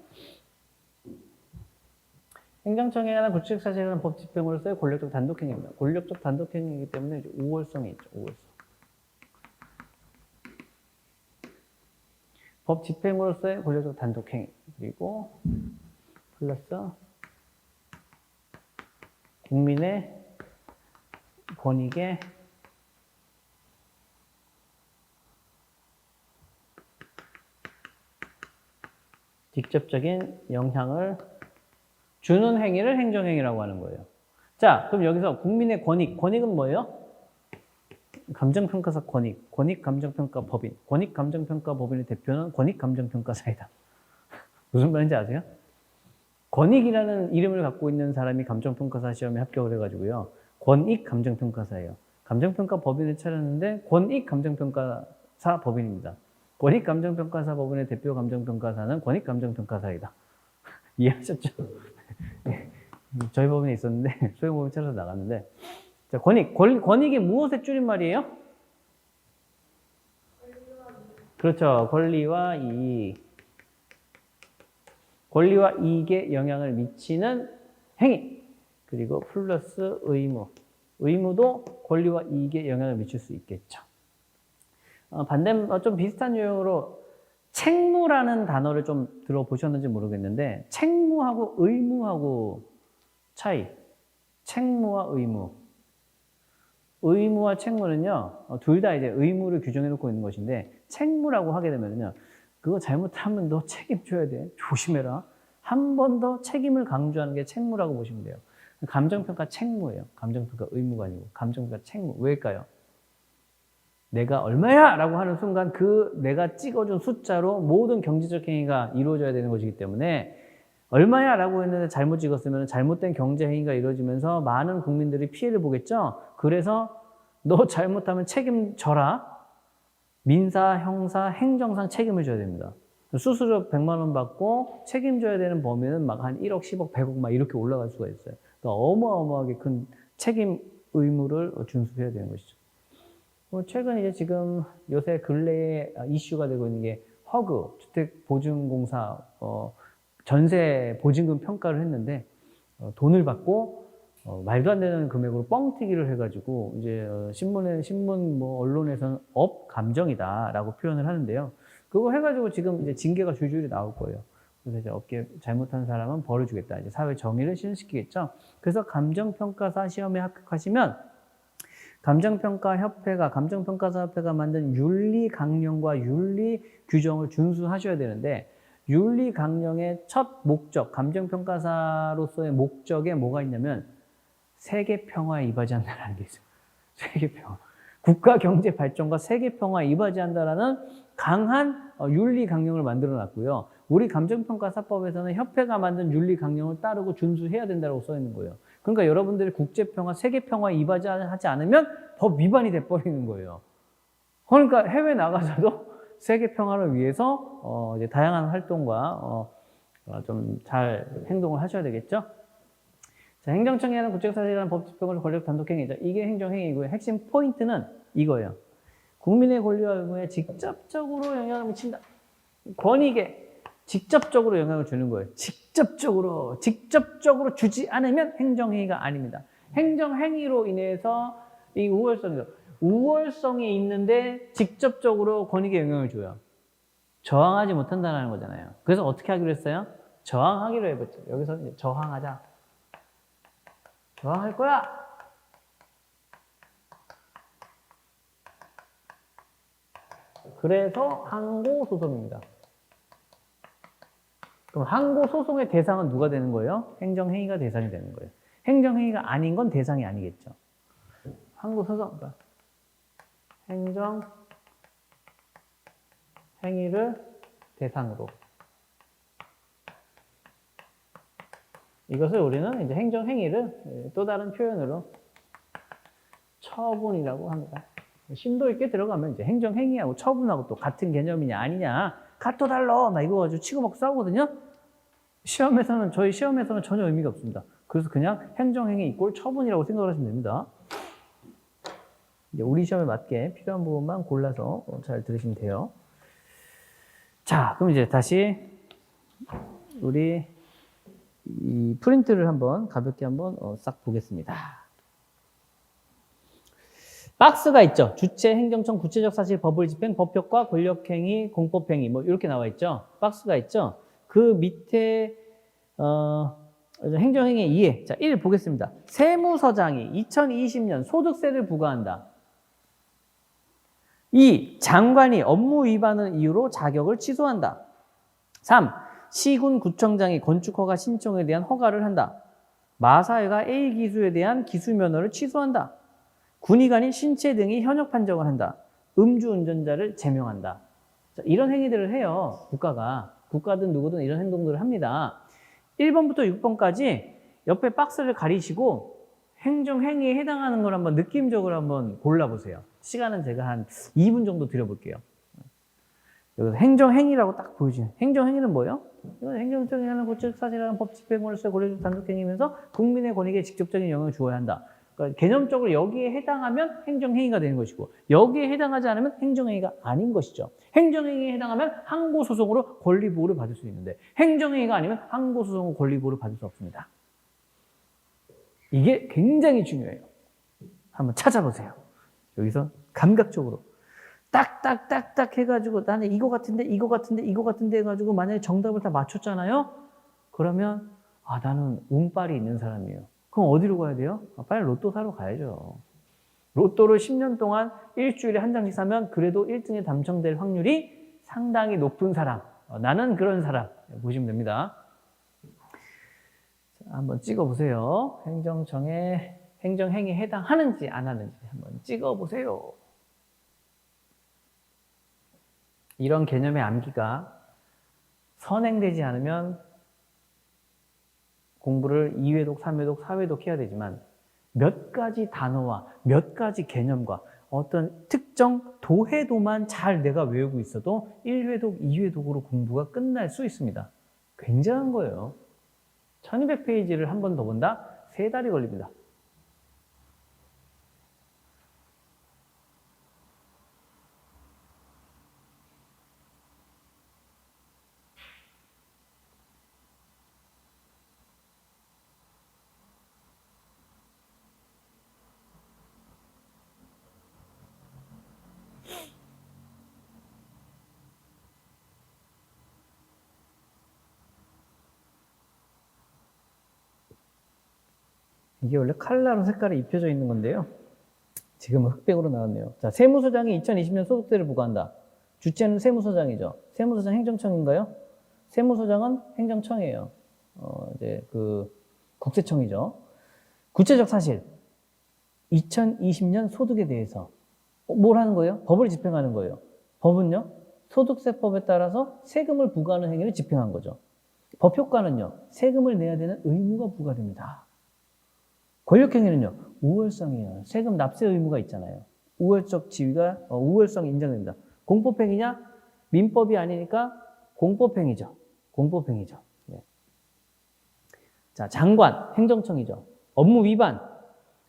Speaker 1: 행정청에 관한 구체적 사실에 관한 법 집행으로서의 권력적 단독행위입니다. 권력적 단독행위이기 때문에 이제 우월성이 있죠. 우월성. 법 집행으로서의 권력적 단독행위. 그리고 플러스 국민의 권익에 직접적인 영향을 주는 행위를 행정행위라고 하는 거예요. 자, 그럼 여기서 국민의 권익은 뭐예요? 감정평가사 권익감정평가법인, 권익감정평가법인의 대표는 권익감정평가사이다. 무슨 말인지 아세요? 권익이라는 이름을 갖고 있는 사람이 감정평가사 시험에 합격을 해가지고요. 권익감정평가사예요. 감정평가 법인을 차렸는데 권익감정평가사 법인입니다. 권익감정평가사 법인의 대표 감정평가사는 권익감정평가사이다. 이해하셨죠? 저희 법인에 있었는데 소형법인 차려서 나갔는데, 자, 권익이 무엇의 줄임말이에요? 그렇죠. 권리와 이익. 권리와 이익에 영향을 미치는 행위. 그리고 플러스 의무. 의무도 권리와 이익에 영향을 미칠 수 있겠죠. 좀 비슷한 유형으로 책무라는 단어를 좀 들어보셨는지 모르겠는데, 책무하고 의무하고 차이. 책무와 의무. 의무와 책무는요, 둘 다 이제 의무를 규정해 놓고 있는 것인데, 책무라고 하게 되면요, 그거 잘못하면 너 책임져야 돼. 조심해라. 한 번 더 책임을 강조하는 게 책무라고 보시면 돼요. 감정평가 책무예요. 감정평가 의무가 아니고, 감정평가 책무. 왜일까요? 내가 얼마야? 라고 하는 순간 내가 찍어준 숫자로 모든 경제적 행위가 이루어져야 되는 것이기 때문에, 얼마야? 라고 했는데 잘못 찍었으면 잘못된 경제 행위가 이루어지면서 많은 국민들이 피해를 보겠죠? 그래서 너 잘못하면 책임져라. 민사, 형사, 행정상 책임을 져야 됩니다. 수수료 100만 원 받고 책임져야 되는 범위는 막 한 1억, 10억, 100억 막 이렇게 올라갈 수가 있어요. 그러니까 어마어마하게 큰 책임 의무를 준수해야 되는 것이죠. 최근 이제 지금 요새 근래에 이슈가 되고 있는 게 허그, 주택보증공사 전세 보증금 평가를 했는데 돈을 받고 말도 안 되는 금액으로 뻥튀기를 해가지고 이제 신문 언론에서는 업감정이다라고 표현을 하는데요. 그거 해가지고 지금 이제 징계가 줄줄이 나올 거예요. 그래서 이제 업계 잘못한 사람은 벌을 주겠다. 이제 사회 정의를 실현시키겠죠. 그래서 감정평가사 시험에 합격하시면 감정평가사 협회가 만든 윤리 강령과 윤리 규정을 준수하셔야 되는데, 윤리 강령의 첫 목적, 감정평가사로서의 목적에 뭐가 있냐면 세계 평화에 이바지한다는 게 있어요. 세계 평화. 국가 경제 발전과 세계 평화에 이바지한다라는 강한 윤리 강령을 만들어 놨고요. 우리 감정평가사법에서는 협회가 만든 윤리 강령을 따르고 준수해야 된다고 써 있는 거예요. 그러니까 여러분들이 국제 평화, 세계 평화에 이바지하지 않으면 법 위반이 돼 버리는 거예요. 그러니까 해외 나가서도 세계 평화를 위해서 이제 다양한 활동과 좀 잘 행동을 하셔야 되겠죠. 자, 행정청이 하는 국제사실에 관한 법 집행을 권력 단독행위죠. 이게 행정행위고요. 핵심 포인트는 이거예요. 국민의 권리와 의무에 직접적으로 영향을 미친다. 권익에 직접적으로 영향을 주는 거예요. 직접적으로 주지 않으면 행정행위가 아닙니다. 행정행위로 인해서 이 우월성이 있는데 직접적으로 권익에 영향을 줘요. 저항하지 못한다는 거잖아요. 그래서 어떻게 하기로 했어요? 저항하기로 해봤죠. 여기서 이제 저항하자. 저항할 거야! 그래서 항고소송입니다. 그럼 항고소송의 대상은 누가 되는 거예요? 행정행위가 대상이 되는 거예요. 행정행위가 아닌 건 대상이 아니겠죠. 항고소송, 그러니까 행정행위를 대상으로. 이것을 우리는 이제 행정행위를 또 다른 표현으로 처분이라고 합니다. 심도 있게 들어가면 이제 행정행위하고 처분하고 또 같은 개념이냐 아니냐, 같도 달러 나 이거 가지고 치고 먹고 싸우거든요. 저희 시험에서는 전혀 의미가 없습니다. 그래서 그냥 행정행위 이꼴 처분이라고 생각을 하시면 됩니다. 이제 우리 시험에 맞게 필요한 부분만 골라서 잘 들으시면 돼요. 자, 그럼 이제 다시 우리 이 프린트를 가볍게 싹 보겠습니다. 박스가 있죠. 주체, 행정청, 구체적 사실, 법을 집행, 법효과, 권력행위, 공법행위 이렇게 나와 있죠. 박스가 있죠. 그 밑에 행정행위 이해. 자, 1 보겠습니다. 세무서장이 2020년 소득세를 부과한다. 2. 장관이 업무 위반을 이유로 자격을 취소한다. 3. 시군구청장이 건축허가 신청에 대한 허가를 한다. 마사회가 A 기수에 대한 기수 면허를 취소한다. 군의관이 신체 등이 현역 판정을 한다. 음주운전자를 제명한다. 자, 이런 행위들을 해요. 국가든 누구든 이런 행동들을 합니다. 1번부터 6번까지 옆에 박스를 가리시고 행정행위에 해당하는 걸 한번 느낌적으로 한번 골라보세요. 시간은 제가 한 2분 정도 드려볼게요. 여기서 행정행위라고 딱 보여주세요. 행정행위는 뭐예요? 이건 행정적인 하는 구체적 사실이라는 법 집행으로서의 권리적 단독행위면서 국민의 권익에 직접적인 영향을 주어야 한다. 그러니까 개념적으로 여기에 해당하면 행정행위가 되는 것이고 여기에 해당하지 않으면 행정행위가 아닌 것이죠. 행정행위에 해당하면 항고소송으로 권리보호를 받을 수 있는데 행정행위가 아니면 항고소송으로 권리보호를 받을 수 없습니다. 이게 굉장히 중요해요. 한번 찾아보세요. 여기서 감각적으로 딱딱딱딱 해가지고 나는 이거 같은데 해가지고 만약에 정답을 다 맞췄잖아요? 그러면 나는 운빨이 있는 사람이에요. 그럼 어디로 가야 돼요? 빨리 로또 사러 가야죠. 로또를 10년 동안 일주일에 한 장씩 사면 그래도 1등에 당첨될 확률이 상당히 높은 사람. 나는 그런 사람. 보시면 됩니다. 자, 한번 찍어보세요. 행정청에 행정행위에 해당하는지 안 하는지 한번 찍어보세요. 이런 개념의 암기가 선행되지 않으면 공부를 2회독, 3회독, 4회독 해야 되지만 몇 가지 단어와 몇 가지 개념과 어떤 특정 도해도만 잘 내가 외우고 있어도 1회독, 2회독으로 공부가 끝날 수 있습니다. 굉장한 거예요. 1200페이지를 한 번 더 본다? 3달이 걸립니다. 이게 원래 칼라로 색깔이 입혀져 있는 건데요. 지금은 흑백으로 나왔네요. 자, 세무서장이 2020년 소득세를 부과한다. 주체는 세무서장이죠. 세무서장 행정청인가요? 세무서장은 행정청이에요. 이제 국세청이죠. 구체적 사실. 2020년 소득에 대해서 뭘 하는 거예요? 법을 집행하는 거예요. 법은요? 소득세법에 따라서 세금을 부과하는 행위를 집행한 거죠. 법 효과는요? 세금을 내야 되는 의무가 부과됩니다. 권력행위는요, 우월성이에요. 세금 납세 의무가 있잖아요. 우월적 지위가, 우월성이 인정됩니다. 공법행위냐? 민법이 아니니까 공법행위죠. 공법행위죠. 네. 자, 장관, 행정청이죠. 업무 위반,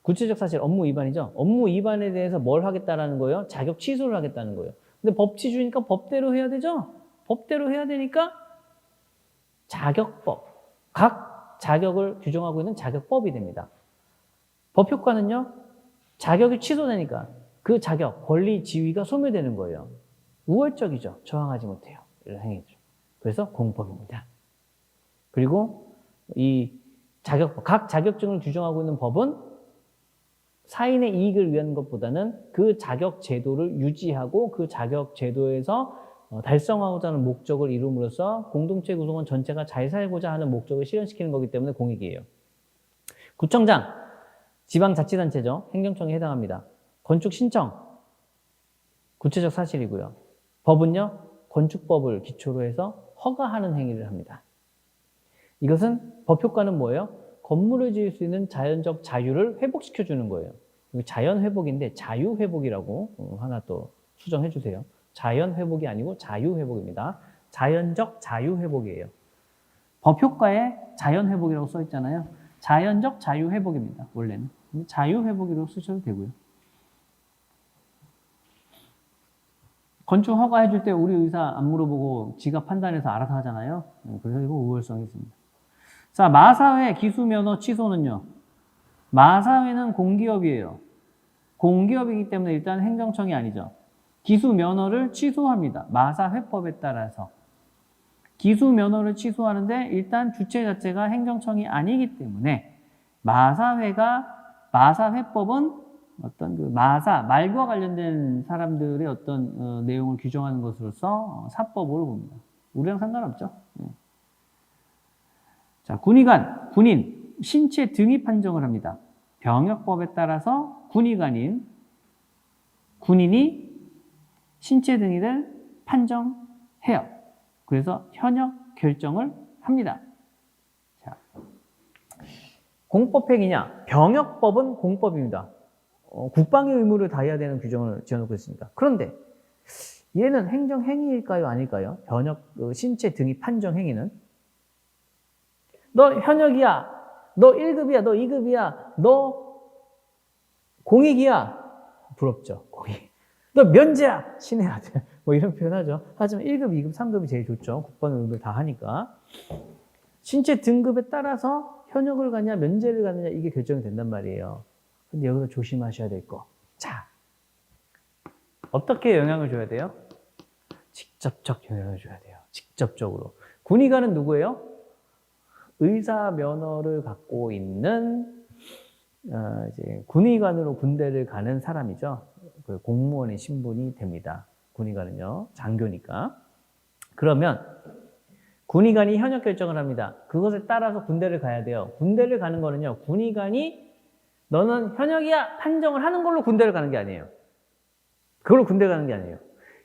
Speaker 1: 구체적 사실 업무 위반이죠. 업무 위반에 대해서 뭘 하겠다라는 거예요? 자격 취소를 하겠다는 거예요. 근데 법치주의니까 법대로 해야 되죠? 법대로 해야 되니까 자격법, 각 자격을 규정하고 있는 자격법이 됩니다. 법 효과는요, 자격이 취소되니까 그 자격, 권리, 지위가 소멸되는 거예요. 우월적이죠. 저항하지 못해요. 이런 행위죠. 그래서 공법입니다. 그리고 이 자격법, 각 자격증을 규정하고 있는 법은 사인의 이익을 위한 것보다는 그 자격 제도를 유지하고 그 자격 제도에서 달성하고자 하는 목적을 이룸으로써 공동체 구성원 전체가 잘 살고자 하는 목적을 실현시키는 거기 때문에 공익이에요. 구청장, 지방자치단체죠. 행정청에 해당합니다. 건축 신청, 구체적 사실이고요. 법은요, 건축법을 기초로 해서 허가하는 행위를 합니다. 이것은 법 효과는 뭐예요? 건물을 지을 수 있는 자연적 자유를 회복시켜주는 거예요. 자연 회복인데 자유 회복이라고 하나 또 수정해 주세요. 자연 회복이 아니고 자유 회복입니다. 자연적 자유 회복이에요. 법 효과에 자연 회복이라고 써 있잖아요. 자연적 자유 회복입니다. 원래는. 자유 회복이라고 쓰셔도 되고요. 건축 허가해 줄 때 우리 의사 안 물어보고 지가 판단해서 알아서 하잖아요. 그래서 이거 우월성이 있습니다. 자, 마사회 기수면허 취소는요. 마사회는 공기업이에요. 공기업이기 때문에 일단 행정청이 아니죠. 기수면허를 취소합니다. 마사회법에 따라서. 기수면허를 취소하는데 일단 주체 자체가 행정청이 아니기 때문에 마사회법은 어떤 말과 관련된 사람들의 어떤 내용을 규정하는 것으로서 사법으로 봅니다. 우리랑 상관없죠. 자, 군의관, 군인, 신체 등위 판정을 합니다. 병역법에 따라서 군인이 신체 등위를 판정해요. 그래서 현역 결정을 합니다. 자, 공법행위냐? 병역법은 공법입니다. 국방의 의무를 다해야 되는 규정을 지어놓고 있습니다. 그런데 얘는 행정행위일까요? 아닐까요? 신체 등위 판정행위는? 너 현역이야. 너 1급이야. 너 2급이야. 너 공익이야. 부럽죠. 공익. 너 면제야. 신의 아들. 뭐 이런 표현하죠. 하지만 1급, 2급, 3급이 제일 좋죠. 국방의 의무를 다 하니까. 신체 등급에 따라서 현역을 가냐 면제를 가느냐 이게 결정이 된단 말이에요. 근데 여기서 조심하셔야 될 거. 자, 어떻게 영향을 줘야 돼요? 직접적 영향을 줘야 돼요. 직접적으로. 군의관은 누구예요? 의사 면허를 갖고 있는 이제 군의관으로 군대를 가는 사람이죠. 그 공무원의 신분이 됩니다. 군의관은요, 장교니까. 그러면 군의관이 현역 결정을 합니다. 그것에 따라서 군대를 가야 돼요. 군대를 가는 거는요, 군의관이 너는 현역이야 판정을 하는 걸로 군대를 가는 게 아니에요. 그걸로 군대 가는 게 아니에요.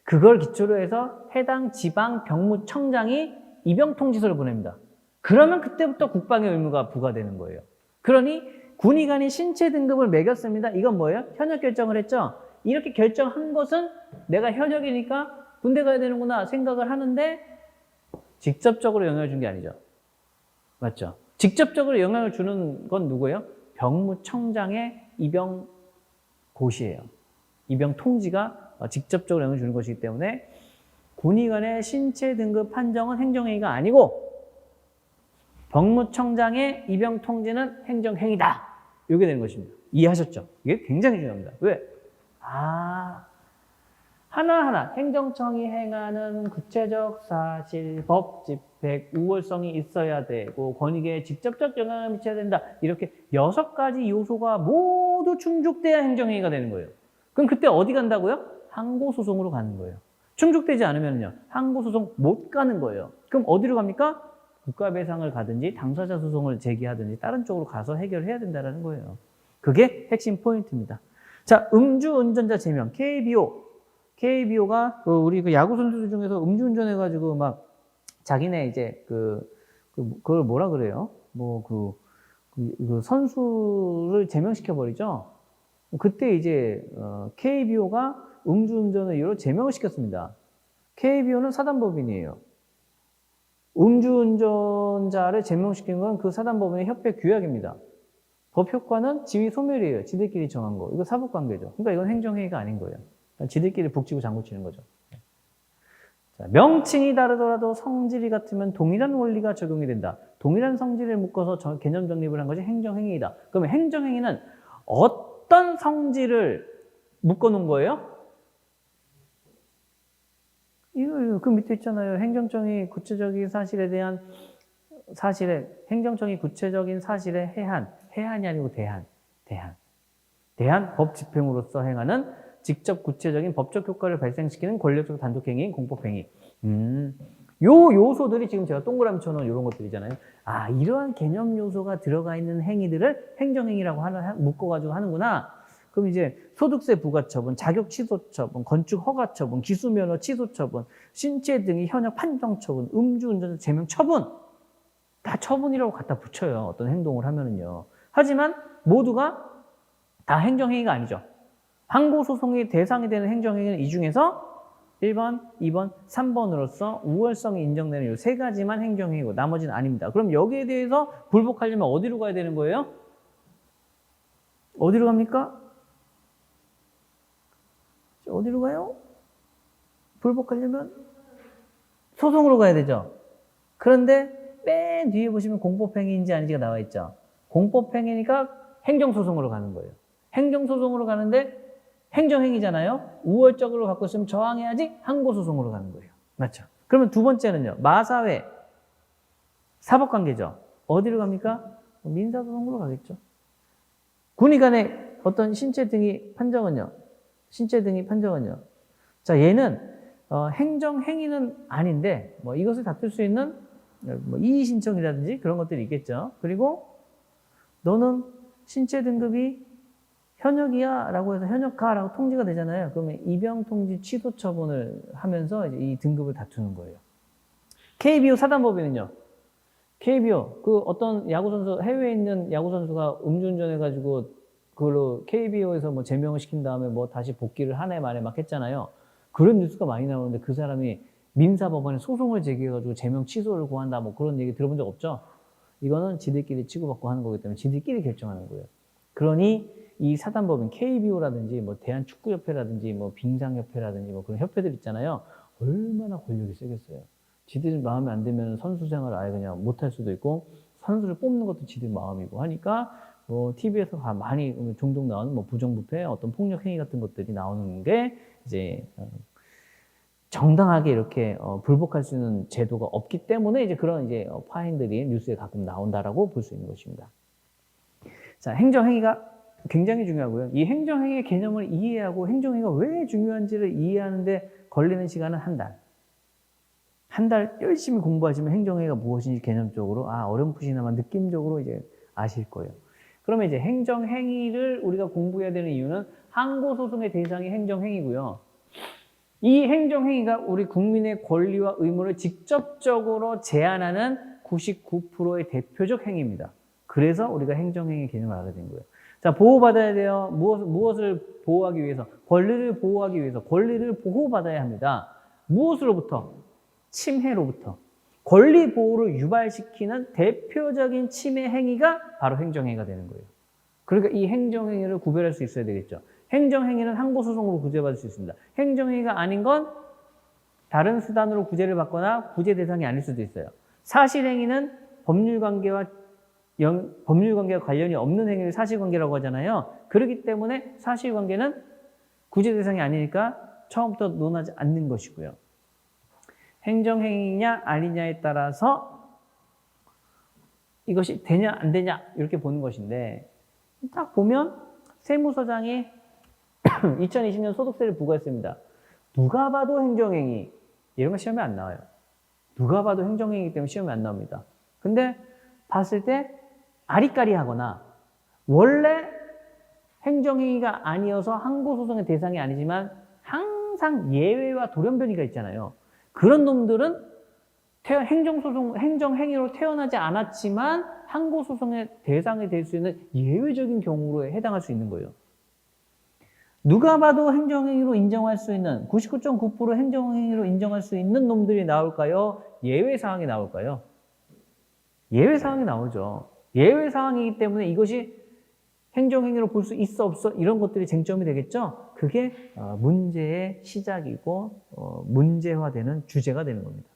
Speaker 1: 그걸 기초로 해서 해당 지방 병무청장이 입영 통지서를 보냅니다. 그러면 그때부터 국방의 의무가 부과되는 거예요. 그러니 군의관이 신체 등급을 매겼습니다. 이건 뭐예요? 현역 결정을 했죠. 이렇게 결정한 것은 내가 현역이니까 군대 가야 되는구나 생각을 하는데 직접적으로 영향을 준 게 아니죠. 맞죠? 직접적으로 영향을 주는 건 누구예요? 병무청장의 입영 고시예요. 입영 통지가 직접적으로 영향을 주는 것이기 때문에 군의관의 신체 등급 판정은 행정행위가 아니고 병무청장의 입영 통지는 행정행위다. 이게 되는 것입니다. 이해하셨죠? 이게 굉장히 중요합니다. 왜? 하나하나 행정청이 행하는 구체적 사실, 법, 집행, 우월성이 있어야 되고 권익에 직접적 영향을 미쳐야 된다. 이렇게 6가지 요소가 모두 충족돼야 행정행위가 되는 거예요. 그럼 그때 어디 간다고요? 항고소송으로 가는 거예요. 충족되지 않으면요, 항고소송 못 가는 거예요. 그럼 어디로 갑니까? 국가배상을 가든지 당사자 소송을 제기하든지 다른 쪽으로 가서 해결해야 된다는 거예요. 그게 핵심 포인트입니다. 자, 음주운전자 제명, KBO. KBO가 우리 그 야구 선수들 중에서 음주운전해가지고 막 자기네 이제 그걸 뭐라 그래요? 그 선수를 제명시켜 버리죠. 그때 이제 KBO가 음주운전을 이유로 제명을 시켰습니다. KBO는 사단법인이에요. 음주운전자를 제명시킨 건 그 사단법인의 협회 규약입니다. 법 효과는 지위 소멸이에요. 지들끼리 정한 거. 이거 사법관계죠. 그러니까 이건 행정행위가 아닌 거예요. 지들끼리 북치고 장구치는 거죠. 자, 명칭이 다르더라도 성질이 같으면 동일한 원리가 적용이 된다. 동일한 성질을 묶어서 개념 정립을 한 것이 행정행위이다. 그러면 행정행위는 어떤 성질을 묶어놓은 거예요? 이거 그 밑에 있잖아요. 행정청이 구체적인 사실에 대한 행정청이 구체적인 사실의 해한이 아니고 대한 법 집행으로서 행하는 직접 구체적인 법적 효과를 발생시키는 권력적 단독행위인 공법행위. 요 요소들이 지금 제가 동그라미 쳐놓은 이런 것들이잖아요. 이러한 개념 요소가 들어가 있는 행위들을 행정행위라고 묶어가지고 하는구나. 그럼 이제 소득세 부과처분, 자격 취소처분, 건축 허가처분, 기수면허 취소처분, 신체 등의 현역 판정처분, 음주운전 제명 처분. 다 처분이라고 갖다 붙여요. 어떤 행동을 하면은요. 하지만 모두가 다 행정행위가 아니죠. 항고소송의 대상이 되는 행정행위는 이 중에서 1번, 2번, 3번으로서 우월성이 인정되는 이 3가지만 행정행위고 나머지는 아닙니다. 그럼 여기에 대해서 불복하려면 어디로 가야 되는 거예요? 어디로 갑니까? 어디로 가요? 불복하려면 소송으로 가야 되죠. 그런데 맨 뒤에 보시면 공법행위인지 아닌지가 나와 있죠. 공법행위니까 행정소송으로 가는 거예요. 행정소송으로 가는데 행정행위잖아요. 우월적으로 갖고 있으면 저항해야지 항고소송으로 가는 거예요. 맞죠? 그러면 두 번째는요. 마사회, 사법관계죠. 어디로 갑니까? 민사소송으로 가겠죠. 군의관의 어떤 신체 등위 판정은요. 자, 얘는 행정행위는 아닌데 이것을 다툴 수 있는 이의신청이라든지 그런 것들이 있겠죠. 그리고 너는 신체 등급이 현역이야 라고 해서 현역하라고 통지가 되잖아요. 그러면 입영 통지 취소 처분을 하면서 이제 이 등급을 다투는 거예요. KBO 사단법인은요. KBO 그 어떤 야구 선수 해외에 있는 야구 선수가 음주운전해 가지고 그걸로 KBO에서 뭐 제명을 시킨 다음에 뭐 다시 복귀를 한 해 만에 막 했잖아요. 그런 뉴스가 많이 나오는데 그 사람이 민사법원에 소송을 제기해가지고 제명 취소를 구한다 뭐 그런 얘기 들어본 적 없죠? 이거는 지들끼리 치고받고 하는 거기 때문에 지들끼리 결정하는 거예요. 그러니 이 사단법인 KBO라든지 뭐 대한축구협회라든지 뭐 빙상협회라든지 뭐 그런 협회들 있잖아요. 얼마나 권력이 세겠어요. 지들 마음에 안 들면 선수 생활을 아예 그냥 못할 수도 있고 선수를 뽑는 것도 지들 마음이고 하니까 뭐 TV에서 많이 종종 나오는 뭐 부정부패 어떤 폭력 행위 같은 것들이 나오는 게 이제 정당하게 이렇게 불복할 수 있는 제도가 없기 때문에 이제 그런 이제 파행들이 뉴스에 가끔 나온다라고 볼 수 있는 것입니다. 자, 행정행위가 굉장히 중요하고요. 이 행정행위의 개념을 이해하고 행정행위가 왜 중요한지를 이해하는데 걸리는 시간은 한 달. 한 달 열심히 공부하시면 행정행위가 무엇인지 개념적으로 어렴풋이나마 느낌적으로 이제 아실 거예요. 그러면 이제 행정행위를 우리가 공부해야 되는 이유는 항고소송의 대상이 행정행위고요. 이 행정행위가 우리 국민의 권리와 의무를 직접적으로 제한하는 99%의 대표적 행위입니다. 그래서 우리가 행정행위 개념을 알아야 되는 거예요. 자, 보호받아야 돼요. 무엇을 보호하기 위해서? 권리를 보호하기 위해서 권리를 보호받아야 합니다. 무엇으로부터? 침해로부터. 권리 보호를 유발시키는 대표적인 침해 행위가 바로 행정행위가 되는 거예요. 그러니까 이 행정행위를 구별할 수 있어야 되겠죠. 행정행위는 항고소송으로 구제받을 수 있습니다. 행정행위가 아닌 건 다른 수단으로 구제를 받거나 구제 대상이 아닐 수도 있어요. 사실행위는 법률관계와 관련이 없는 행위를 사실관계라고 하잖아요. 그렇기 때문에 사실관계는 구제 대상이 아니니까 처음부터 논하지 않는 것이고요. 행정행위냐 아니냐에 따라서 이것이 되냐 안 되냐 이렇게 보는 것인데 딱 보면 세무서장이 2020년 소득세를 부과했습니다. 누가 봐도 행정행위 이런 거 시험에 안 나와요. 누가 봐도 행정행위이기 때문에 시험에 안 나옵니다. 근데 봤을 때 아리까리하거나 원래 행정행위가 아니어서 항고소송의 대상이 아니지만 항상 예외와 돌연변이가 있잖아요. 그런 놈들은 행정행위로 태어나지 않았지만 항고소송의 대상이 될 수 있는 예외적인 경우로 해당할 수 있는 거예요. 누가 봐도 행정행위로 인정할 수 있는 99.9% 행정행위로 인정할 수 있는 놈들이 나올까요? 예외사항이 나올까요? 예외사항이 나오죠. 예외사항이기 때문에 이것이 행정행위로 볼 수 있어 없어 이런 것들이 쟁점이 되겠죠. 그게 문제의 시작이고 문제화되는 주제가 되는 겁니다.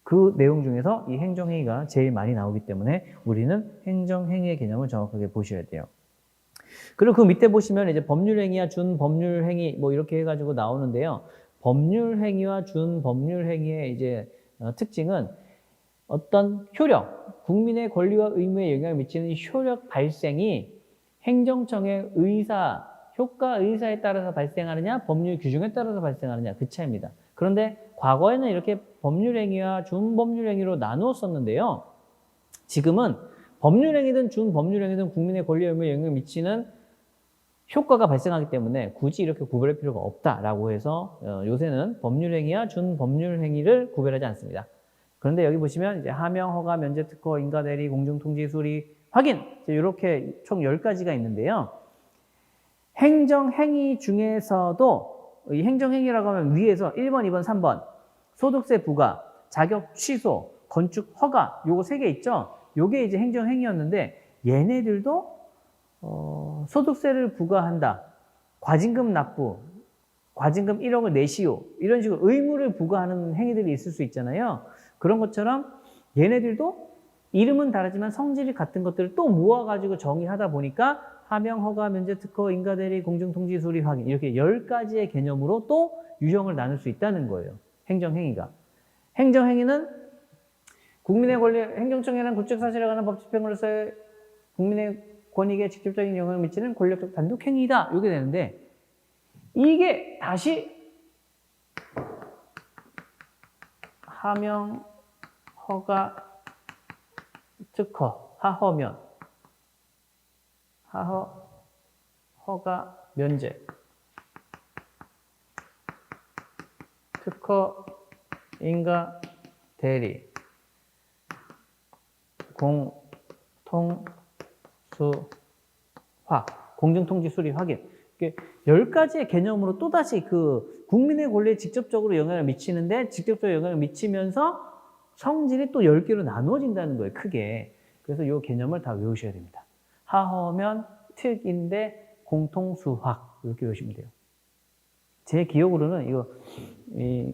Speaker 1: 그 내용 중에서 이 행정행위가 제일 많이 나오기 때문에 우리는 행정행위의 개념을 정확하게 보셔야 돼요. 그리고 그 밑에 보시면 이제 법률행위와 준법률행위 뭐 이렇게 해가지고 나오는데요. 법률행위와 준법률행위의 이제 특징은 어떤 효력, 국민의 권리와 의무에 영향을 미치는 효력 발생이 행정청의 효과 의사에 따라서 발생하느냐, 법률 규정에 따라서 발생하느냐, 그 차이입니다. 그런데 과거에는 이렇게 법률행위와 준법률행위로 나누었었는데요. 지금은 법률행위든 준법률행위든 국민의 권리와 의무에 영향을 미치는 효과가 발생하기 때문에 굳이 이렇게 구별할 필요가 없다라고 해서 요새는 법률행위와 준법률행위를 구별하지 않습니다. 그런데 여기 보시면 이제 하명, 허가, 면제, 특허, 인가대리, 공정통지, 수리, 확인 이렇게 총 10가지가 있는데요. 행정행위 중에서도 이 행정행위라고 하면 위에서 1번, 2번, 3번 소득세 부과, 자격 취소, 건축 허가 요거 3개 있죠. 요게 이제 행정행위였는데 얘네들도 소득세를 부과한다. 과징금 납부, 과징금 1억을 내시오. 이런 식으로 의무를 부과하는 행위들이 있을 수 있잖아요. 그런 것처럼 얘네들도 이름은 다르지만 성질이 같은 것들을 또 모아가지고 정의하다 보니까 하명, 허가, 면제, 특허, 인가대리, 공정통지, 수리, 확인 이렇게 10가지의 개념으로 또 유형을 나눌 수 있다는 거예요. 행정행위가. 행정행위는 국민의 권리, 행정청이라는 구체사실에 관한 법 집행으로서의 국민의 권익에 직접적인 영향을 미치는 권력적 단독행위다. 이게 되는데 이게 다시 하명, 허가, 특허, 하허면 하허, 허가, 면제. 특허, 인가, 대리. 공통수화. 공정통지 수리 확인. 10가지의 개념으로 또다시 그 국민의 권리에 직접적으로 영향을 미치는데 직접적으로 영향을 미치면서 성질이 또 10개로 나누어진다는 거예요, 크게. 그래서 이 개념을 다 외우셔야 됩니다. 하허면 특인데 공통수확 이렇게 외우시면 돼요. 제 기억으로는 이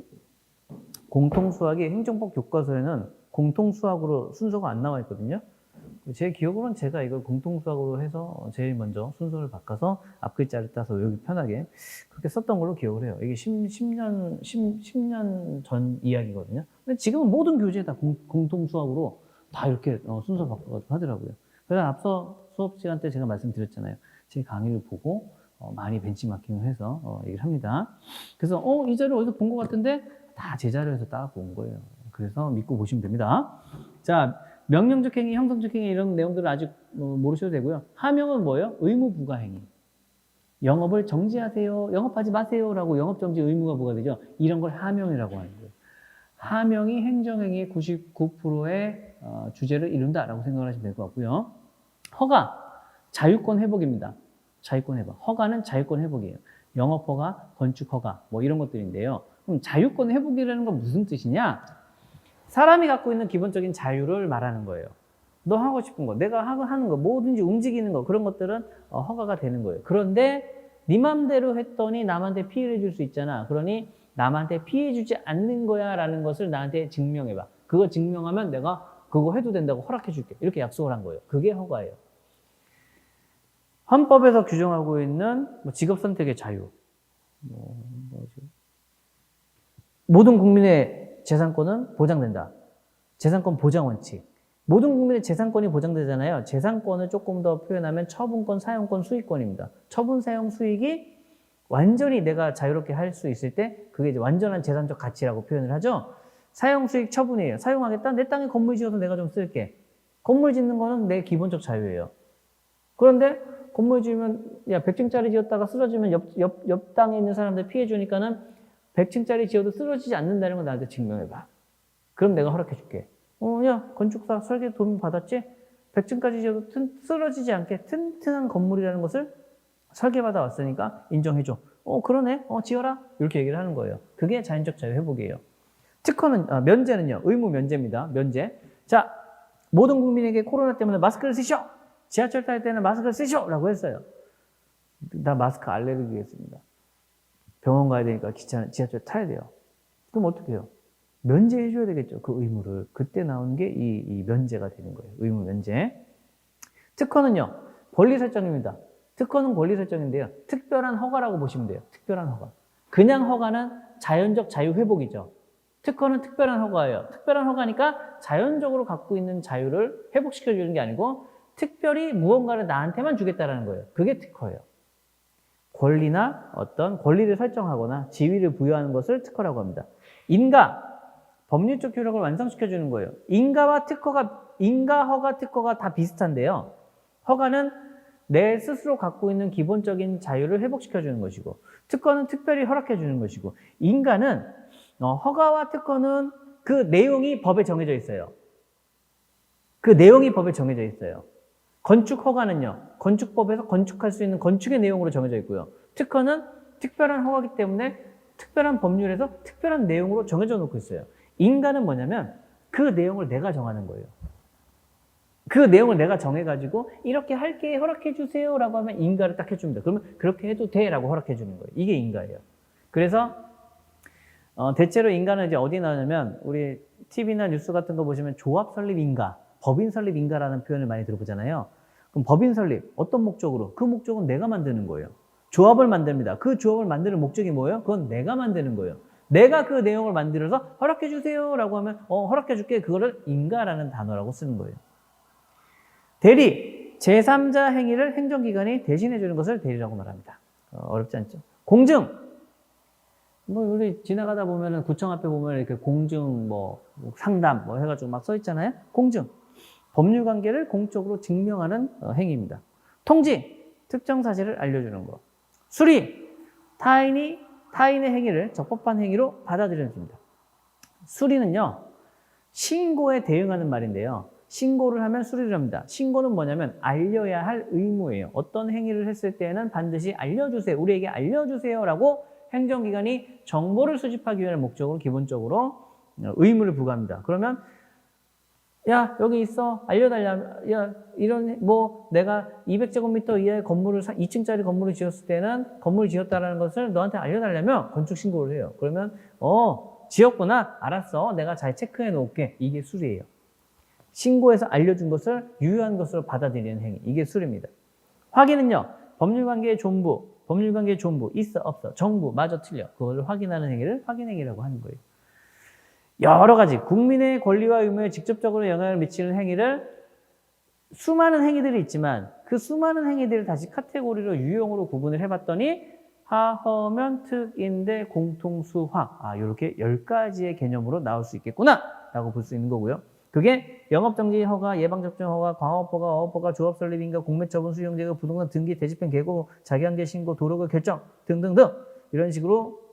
Speaker 1: 공통수학이 행정법 교과서에는 공통수학으로 순서가 안 나와 있거든요. 제 기억으로는 제가 이걸 공통수학으로 해서 제일 먼저 순서를 바꿔서 앞글자를 따서 외우기 편하게 그렇게 썼던 걸로 기억을 해요. 이게 10년 전 이야기거든요. 근데 지금은 모든 교재에 다 공통수학으로 다 이렇게 순서 바꿔가지고 하더라고요. 그래서 앞서 수업 시간 때 제가 말씀드렸잖아요. 제 강의를 보고 많이 벤치마킹을 해서 얘기를 합니다. 그래서 이 자료 어디서 본 것 같은데 다 제 자료에서 따갖고 온 거예요. 그래서 믿고 보시면 됩니다. 자, 명령적 행위, 형성적 행위 이런 내용들을 아직 모르셔도 되고요. 하명은 뭐예요? 의무 부가 행위. 영업을 정지하세요. 영업하지 마세요라고 영업 정지 의무가 부과 되죠. 이런 걸 하명이라고 하는 거예요. 하명이 행정행위의 99%의 주제를 이룬다라고 생각을 하시면 될 것 같고요. 허가, 자유권 회복입니다. 자유권 회복. 허가는 자유권 회복이에요. 영업 허가, 건축 허가 뭐 이런 것들인데요. 그럼 자유권 회복이라는 건 무슨 뜻이냐? 사람이 갖고 있는 기본적인 자유를 말하는 거예요. 너 하고 싶은 거, 내가 하는 거, 뭐든지 움직이는 거 그런 것들은 허가가 되는 거예요. 그런데 네 맘대로 했더니 남한테 피해를 줄 수 있잖아. 그러니 남한테 피해 주지 않는 거야 라는 것을 나한테 증명해봐. 그거 증명하면 내가 그거 해도 된다고 허락해 줄게. 이렇게 약속을 한 거예요. 그게 허가예요. 헌법에서 규정하고 있는 직업 선택의 자유. 모든 국민의 재산권은 보장된다. 재산권 보장 원칙. 모든 국민의 재산권이 보장되잖아요. 재산권을 조금 더 표현하면 처분권, 사용권, 수익권입니다. 처분, 사용, 수익이 완전히 내가 자유롭게 할 수 있을 때 그게 이제 완전한 재산적 가치라고 표현을 하죠. 사용, 수익, 처분이에요. 사용하겠다? 내 땅에 건물 지어서 내가 좀 쓸게. 건물 짓는 거는 내 기본적 자유예요. 그런데 건물 지으면 야 100층짜리 지었다가 쓰러지면 옆 땅에 있는 사람들 피해 주니까는 100층짜리 지어도 쓰러지지 않는다는 걸 나한테 증명해봐. 그럼 내가 허락해 줄게. 야 건축사 설계 도움 받았지? 100층까지 지어도 쓰러지지 않게 튼튼한 건물이라는 것을 설계받아 왔으니까 인정해줘. 그러네. 지어라. 이렇게 얘기를 하는 거예요. 그게 자연적 자유 회복이에요. 특허는, 면제는요. 의무 면제입니다. 면제. 자, 모든 국민에게 코로나 때문에 마스크를 쓰셔. 지하철 탈 때는 마스크를 쓰셔. 라고 했어요. 나 마스크 알레르기 있습니다. 병원 가야 되니까 지하철 타야 돼요. 그럼 어떻게 해요? 면제해 줘야 되겠죠. 그 의무를. 그때 나온 게 이 면제가 되는 거예요. 의무 면제. 특허는요. 권리 설정입니다. 특허는 권리 설정인데요. 특별한 허가라고 보시면 돼요. 특별한 허가. 그냥 허가는 자연적 자유 회복이죠. 특허는 특별한 허가예요. 특별한 허가니까 자연적으로 갖고 있는 자유를 회복시켜 주는 게 아니고 특별히 무언가를 나한테만 주겠다라는 거예요. 그게 특허예요. 권리나 어떤 권리를 설정하거나 지위를 부여하는 것을 특허라고 합니다. 인가, 법률적 효력을 완성시켜 주는 거예요. 인가, 허가, 특허가 다 비슷한데요. 허가는 내 스스로 갖고 있는 기본적인 자유를 회복시켜 주는 것이고 특허는 특별히 허락해 주는 것이고 인가는 허가와 특허는 그 내용이 법에 정해져 있어요. 그 내용이 법에 정해져 있어요. 건축 허가는요. 건축법에서 건축할 수 있는 건축의 내용으로 정해져 있고요. 특허는 특별한 허가이기 때문에 특별한 법률에서 특별한 내용으로 정해져 놓고 있어요. 인가는 뭐냐면 그 내용을 내가 정하는 거예요. 그 내용을 내가 정해가지고 이렇게 할게 허락해 주세요 라고 하면 인가를 딱 해줍니다. 그러면 그렇게 해도 돼 라고 허락해 주는 거예요. 이게 인가예요. 그래서 대체로 인가는 이제 어디 나오냐면 우리 TV나 뉴스 같은 거 보시면 조합 설립 인가, 법인 설립 인가라는 표현을 많이 들어보잖아요. 그럼 법인 설립 어떤 목적으로? 그 목적은 내가 만드는 거예요. 조합을 만듭니다. 그 조합을 만드는 목적이 뭐예요? 그건 내가 만드는 거예요. 내가 그 내용을 만들어서 허락해 주세요 라고 하면 허락해 줄게. 그거를 인가라는 단어라고 쓰는 거예요. 대리, 제3자 행위를 행정기관이 대신해 주는 것을 대리라고 말합니다. 어렵지 않죠? 공증, 우리 지나가다 보면은 구청 앞에 보면 이렇게 공증, 상담, 해가지고 막 써 있잖아요? 공증. 법률 관계를 공적으로 증명하는 행위입니다. 통지, 특정 사실을 알려주는 거. 수리, 타인의 행위를 적법한 행위로 받아들여줍니다. 수리는요, 신고에 대응하는 말인데요. 신고를 하면 수리를 합니다. 신고는 뭐냐면 알려야 할 의무예요. 어떤 행위를 했을 때는 반드시 알려주세요. 우리에게 알려주세요라고 행정기관이 정보를 수집하기 위한 목적으로 기본적으로 의무를 부과합니다. 그러면 야, 여기 있어. 알려달라. 야, 이런, 내가 200제곱미터 이하의 건물을, 2층짜리 건물을 지었을 때는 건물을 지었다라는 것을 너한테 알려달라면 건축신고를 해요. 그러면, 지었구나. 알았어. 내가 잘 체크해 놓을게. 이게 수리예요. 신고해서 알려준 것을 유효한 것으로 받아들이는 행위. 이게 수리입니다. 확인은요, 법률관계의 존부, 있어, 없어, 정부, 맞아, 틀려. 그걸 확인하는 행위를 확인행위라고 하는 거예요. 여러 가지 국민의 권리와 의무에 직접적으로 영향을 미치는 행위를 수많은 행위들이 있지만 그 수많은 행위들을 다시 카테고리로 유형으로 구분을 해봤더니 하허면, 특인대, 공통수확 이렇게 10가지의 개념으로 나올 수 있겠구나 라고 볼 수 있는 거고요. 그게 영업정지 허가, 예방접종 허가, 광업허가, 어업허가, 조합설립인가, 공매처분, 수용제거, 부동산 등기, 대집행, 계고, 자기관계 신고, 도로가 결정 등등등 이런 식으로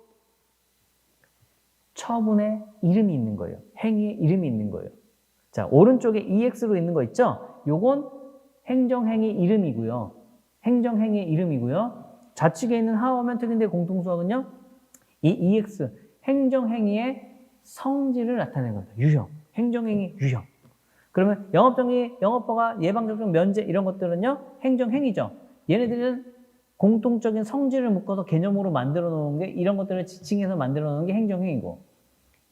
Speaker 1: 처분의 이름이 있는 거예요. 행위의 이름이 있는 거예요. 자, 오른쪽에 EX로 있는 거 있죠? 요건 행정행위 이름이고요. 행정행위의 이름이고요. 좌측에 있는 하워면 특인대 공통수학은요. 이 EX, 행정행위의 성질을 나타내는 겁니다. 유형. 행정행위 유형. 그러면 영업정지, 영업허가, 예방접종, 면제 이런 것들은요. 행정행위죠. 얘네들은 공통적인 성질을 묶어서 개념으로 만들어 놓은 게 이런 것들을 지칭해서 만들어 놓은 게 행정행위고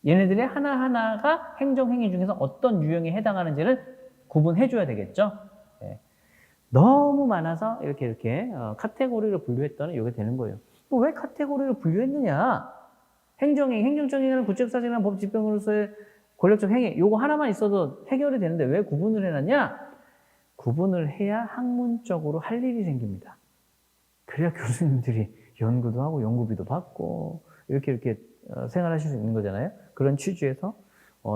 Speaker 1: 얘네들의 하나하나가 행정행위 중에서 어떤 유형에 해당하는지를 구분해 줘야 되겠죠. 네. 너무 많아서 이렇게 카테고리를 분류했더니 이게 되는 거예요. 왜 카테고리를 분류했느냐? 행정행위, 행정적인 구체사실이나 법 집행으로서의 권력적 행위 요거 하나만 있어도 해결이 되는데 왜 구분을 해놨냐? 구분을 해야 학문적으로 할 일이 생깁니다. 그래야 교수님들이 연구도 하고 연구비도 받고 이렇게 생활하실 수 있는 거잖아요. 그런 취지에서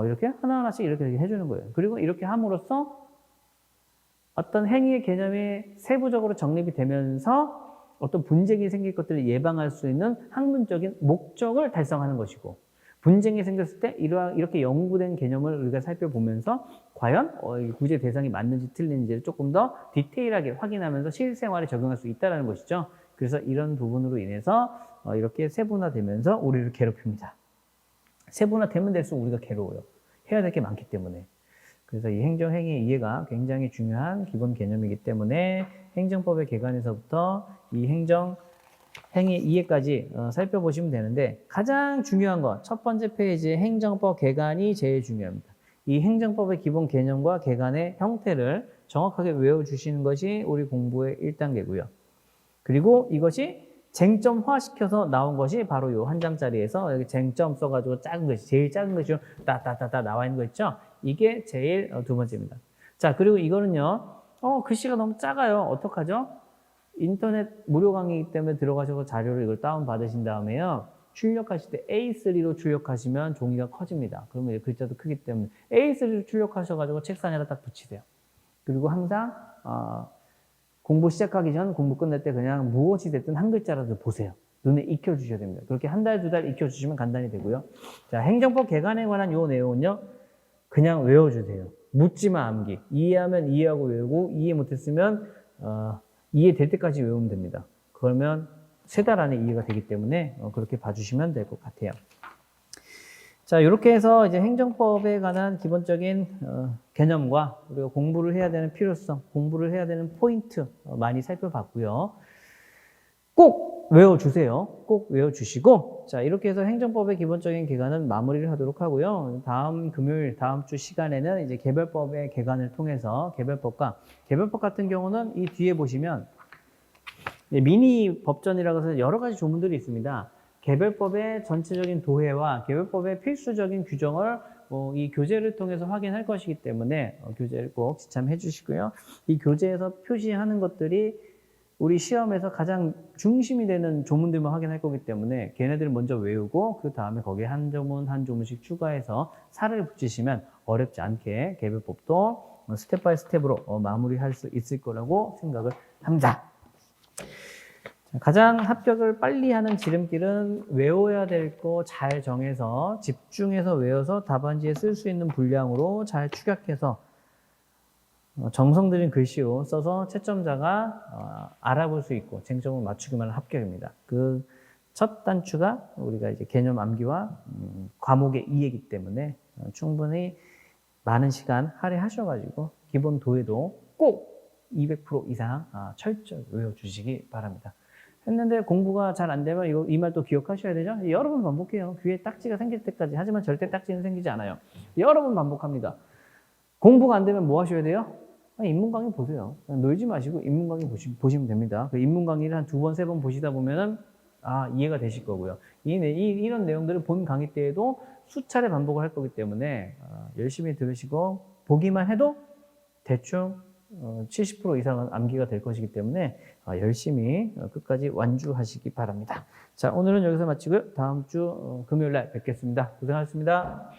Speaker 1: 이렇게 하나하나씩 이렇게 해주는 거예요. 그리고 이렇게 함으로써 어떤 행위의 개념이 세부적으로 정립이 되면서 어떤 분쟁이 생길 것들을 예방할 수 있는 학문적인 목적을 달성하는 것이고 분쟁이 생겼을 때 이렇게 연구된 개념을 우리가 살펴보면서 과연 구제 대상이 맞는지 틀린지를 조금 더 디테일하게 확인하면서 실생활에 적용할 수 있다는 것이죠. 그래서 이런 부분으로 인해서 이렇게 세분화되면서 우리를 괴롭힙니다. 세분화되면 될수록 우리가 괴로워요. 해야 될 게 많기 때문에. 그래서 이 행정행위의 이해가 굉장히 중요한 기본 개념이기 때문에 행정법의 개관에서부터 이 행정행위의 이해까지 살펴보시면 되는데 가장 중요한 것, 첫 번째 페이지의 행정법 개관이 제일 중요합니다. 이 행정법의 기본 개념과 개관의 형태를 정확하게 외워주시는 것이 우리 공부의 1단계고요. 그리고 이것이 쟁점화시켜서 나온 것이 바로 이 한 장짜리에서 여기 쟁점 써가지고 작은 것이 제일 작은 것이 따따따따 나와 있는 거 있죠? 이게 제일 두 번째입니다. 자, 그리고 이거는요. 글씨가 너무 작아요. 어떡하죠? 인터넷 무료 강의이기 때문에 들어가셔서 자료를 이걸 다운 받으신 다음에요. 출력하실 때 A3로 출력하시면 종이가 커집니다. 그러면 글자도 크기 때문에 A3로 출력하셔가지고 책상에다 딱 붙이세요. 그리고 항상 공부 시작하기 전, 공부 끝날 때 그냥 무엇이 됐든 한 글자라도 보세요. 눈에 익혀주셔야 됩니다. 그렇게 한 달, 두 달 익혀주시면 간단히 되고요. 자, 행정법 개관에 관한 요 내용은요. 그냥 외워주세요. 묻지마 암기. 이해하면 이해하고 외우고 이해 못했으면 이해될 때까지 외우면 됩니다. 그러면 3달 안에 이해가 되기 때문에 그렇게 봐주시면 될 것 같아요. 자, 이렇게 해서 이제 행정법에 관한 기본적인 개념과 우리가 공부를 해야 되는 필요성, 공부를 해야 되는 포인트 많이 살펴봤고요. 꼭 외워주세요. 꼭 외워주시고, 자, 이렇게 해서 행정법의 기본적인 개관은 마무리를 하도록 하고요. 다음 금요일, 다음 주 시간에는 이제 개별법의 개관을 통해서 개별법 같은 경우는 이 뒤에 보시면 미니 법전이라고 해서 여러 가지 조문들이 있습니다. 개별법의 전체적인 도해와 개별법의 필수적인 규정을 이 교재를 통해서 확인할 것이기 때문에 교재를 꼭 지참해 주시고요. 이 교재에서 표시하는 것들이 우리 시험에서 가장 중심이 되는 조문들만 확인할 거기 때문에 걔네들을 먼저 외우고 그 다음에 거기에 한 조문 한 조문씩 추가해서 살을 붙이시면 어렵지 않게 개별법도 스텝 바이 스텝으로 마무리할 수 있을 거라고 생각을 합니다. 가장 합격을 빨리 하는 지름길은 외워야 될 거 잘 정해서 집중해서 외워서 답안지에 쓸 수 있는 분량으로 잘 축약해서 정성 들인 글씨로 써서 채점자가 알아볼 수 있고 쟁점을 맞추기만 하면 합격입니다. 그 첫 단추가 우리가 이제 개념 암기와 과목의 이해이기 때문에 충분히 많은 시간 할애하셔가지고 기본 도에도 꼭 200% 이상 철저히 외워주시기 바랍니다. 했는데 공부가 잘 안 되면 이 말 또 기억하셔야 되죠? 여러 번 반복해요. 귀에 딱지가 생길 때까지. 하지만 절대 딱지는 생기지 않아요. 여러 번 반복합니다. 공부가 안 되면 뭐 하셔야 돼요? 인문 강의 보세요. 놀지 마시고 인문 강의 보시면 됩니다. 그 인문 강의를 한 2번, 3번 보시다 보면은 이해가 되실 거고요. 이런 내용들을 본 강의 때에도 수차례 반복을 할 거기 때문에 열심히 들으시고 보기만 해도 대충 70% 이상은 암기가 될 것이기 때문에 열심히 끝까지 완주하시기 바랍니다. 자, 오늘은 여기서 마치고요. 다음 주 금요일 날 뵙겠습니다. 고생하셨습니다.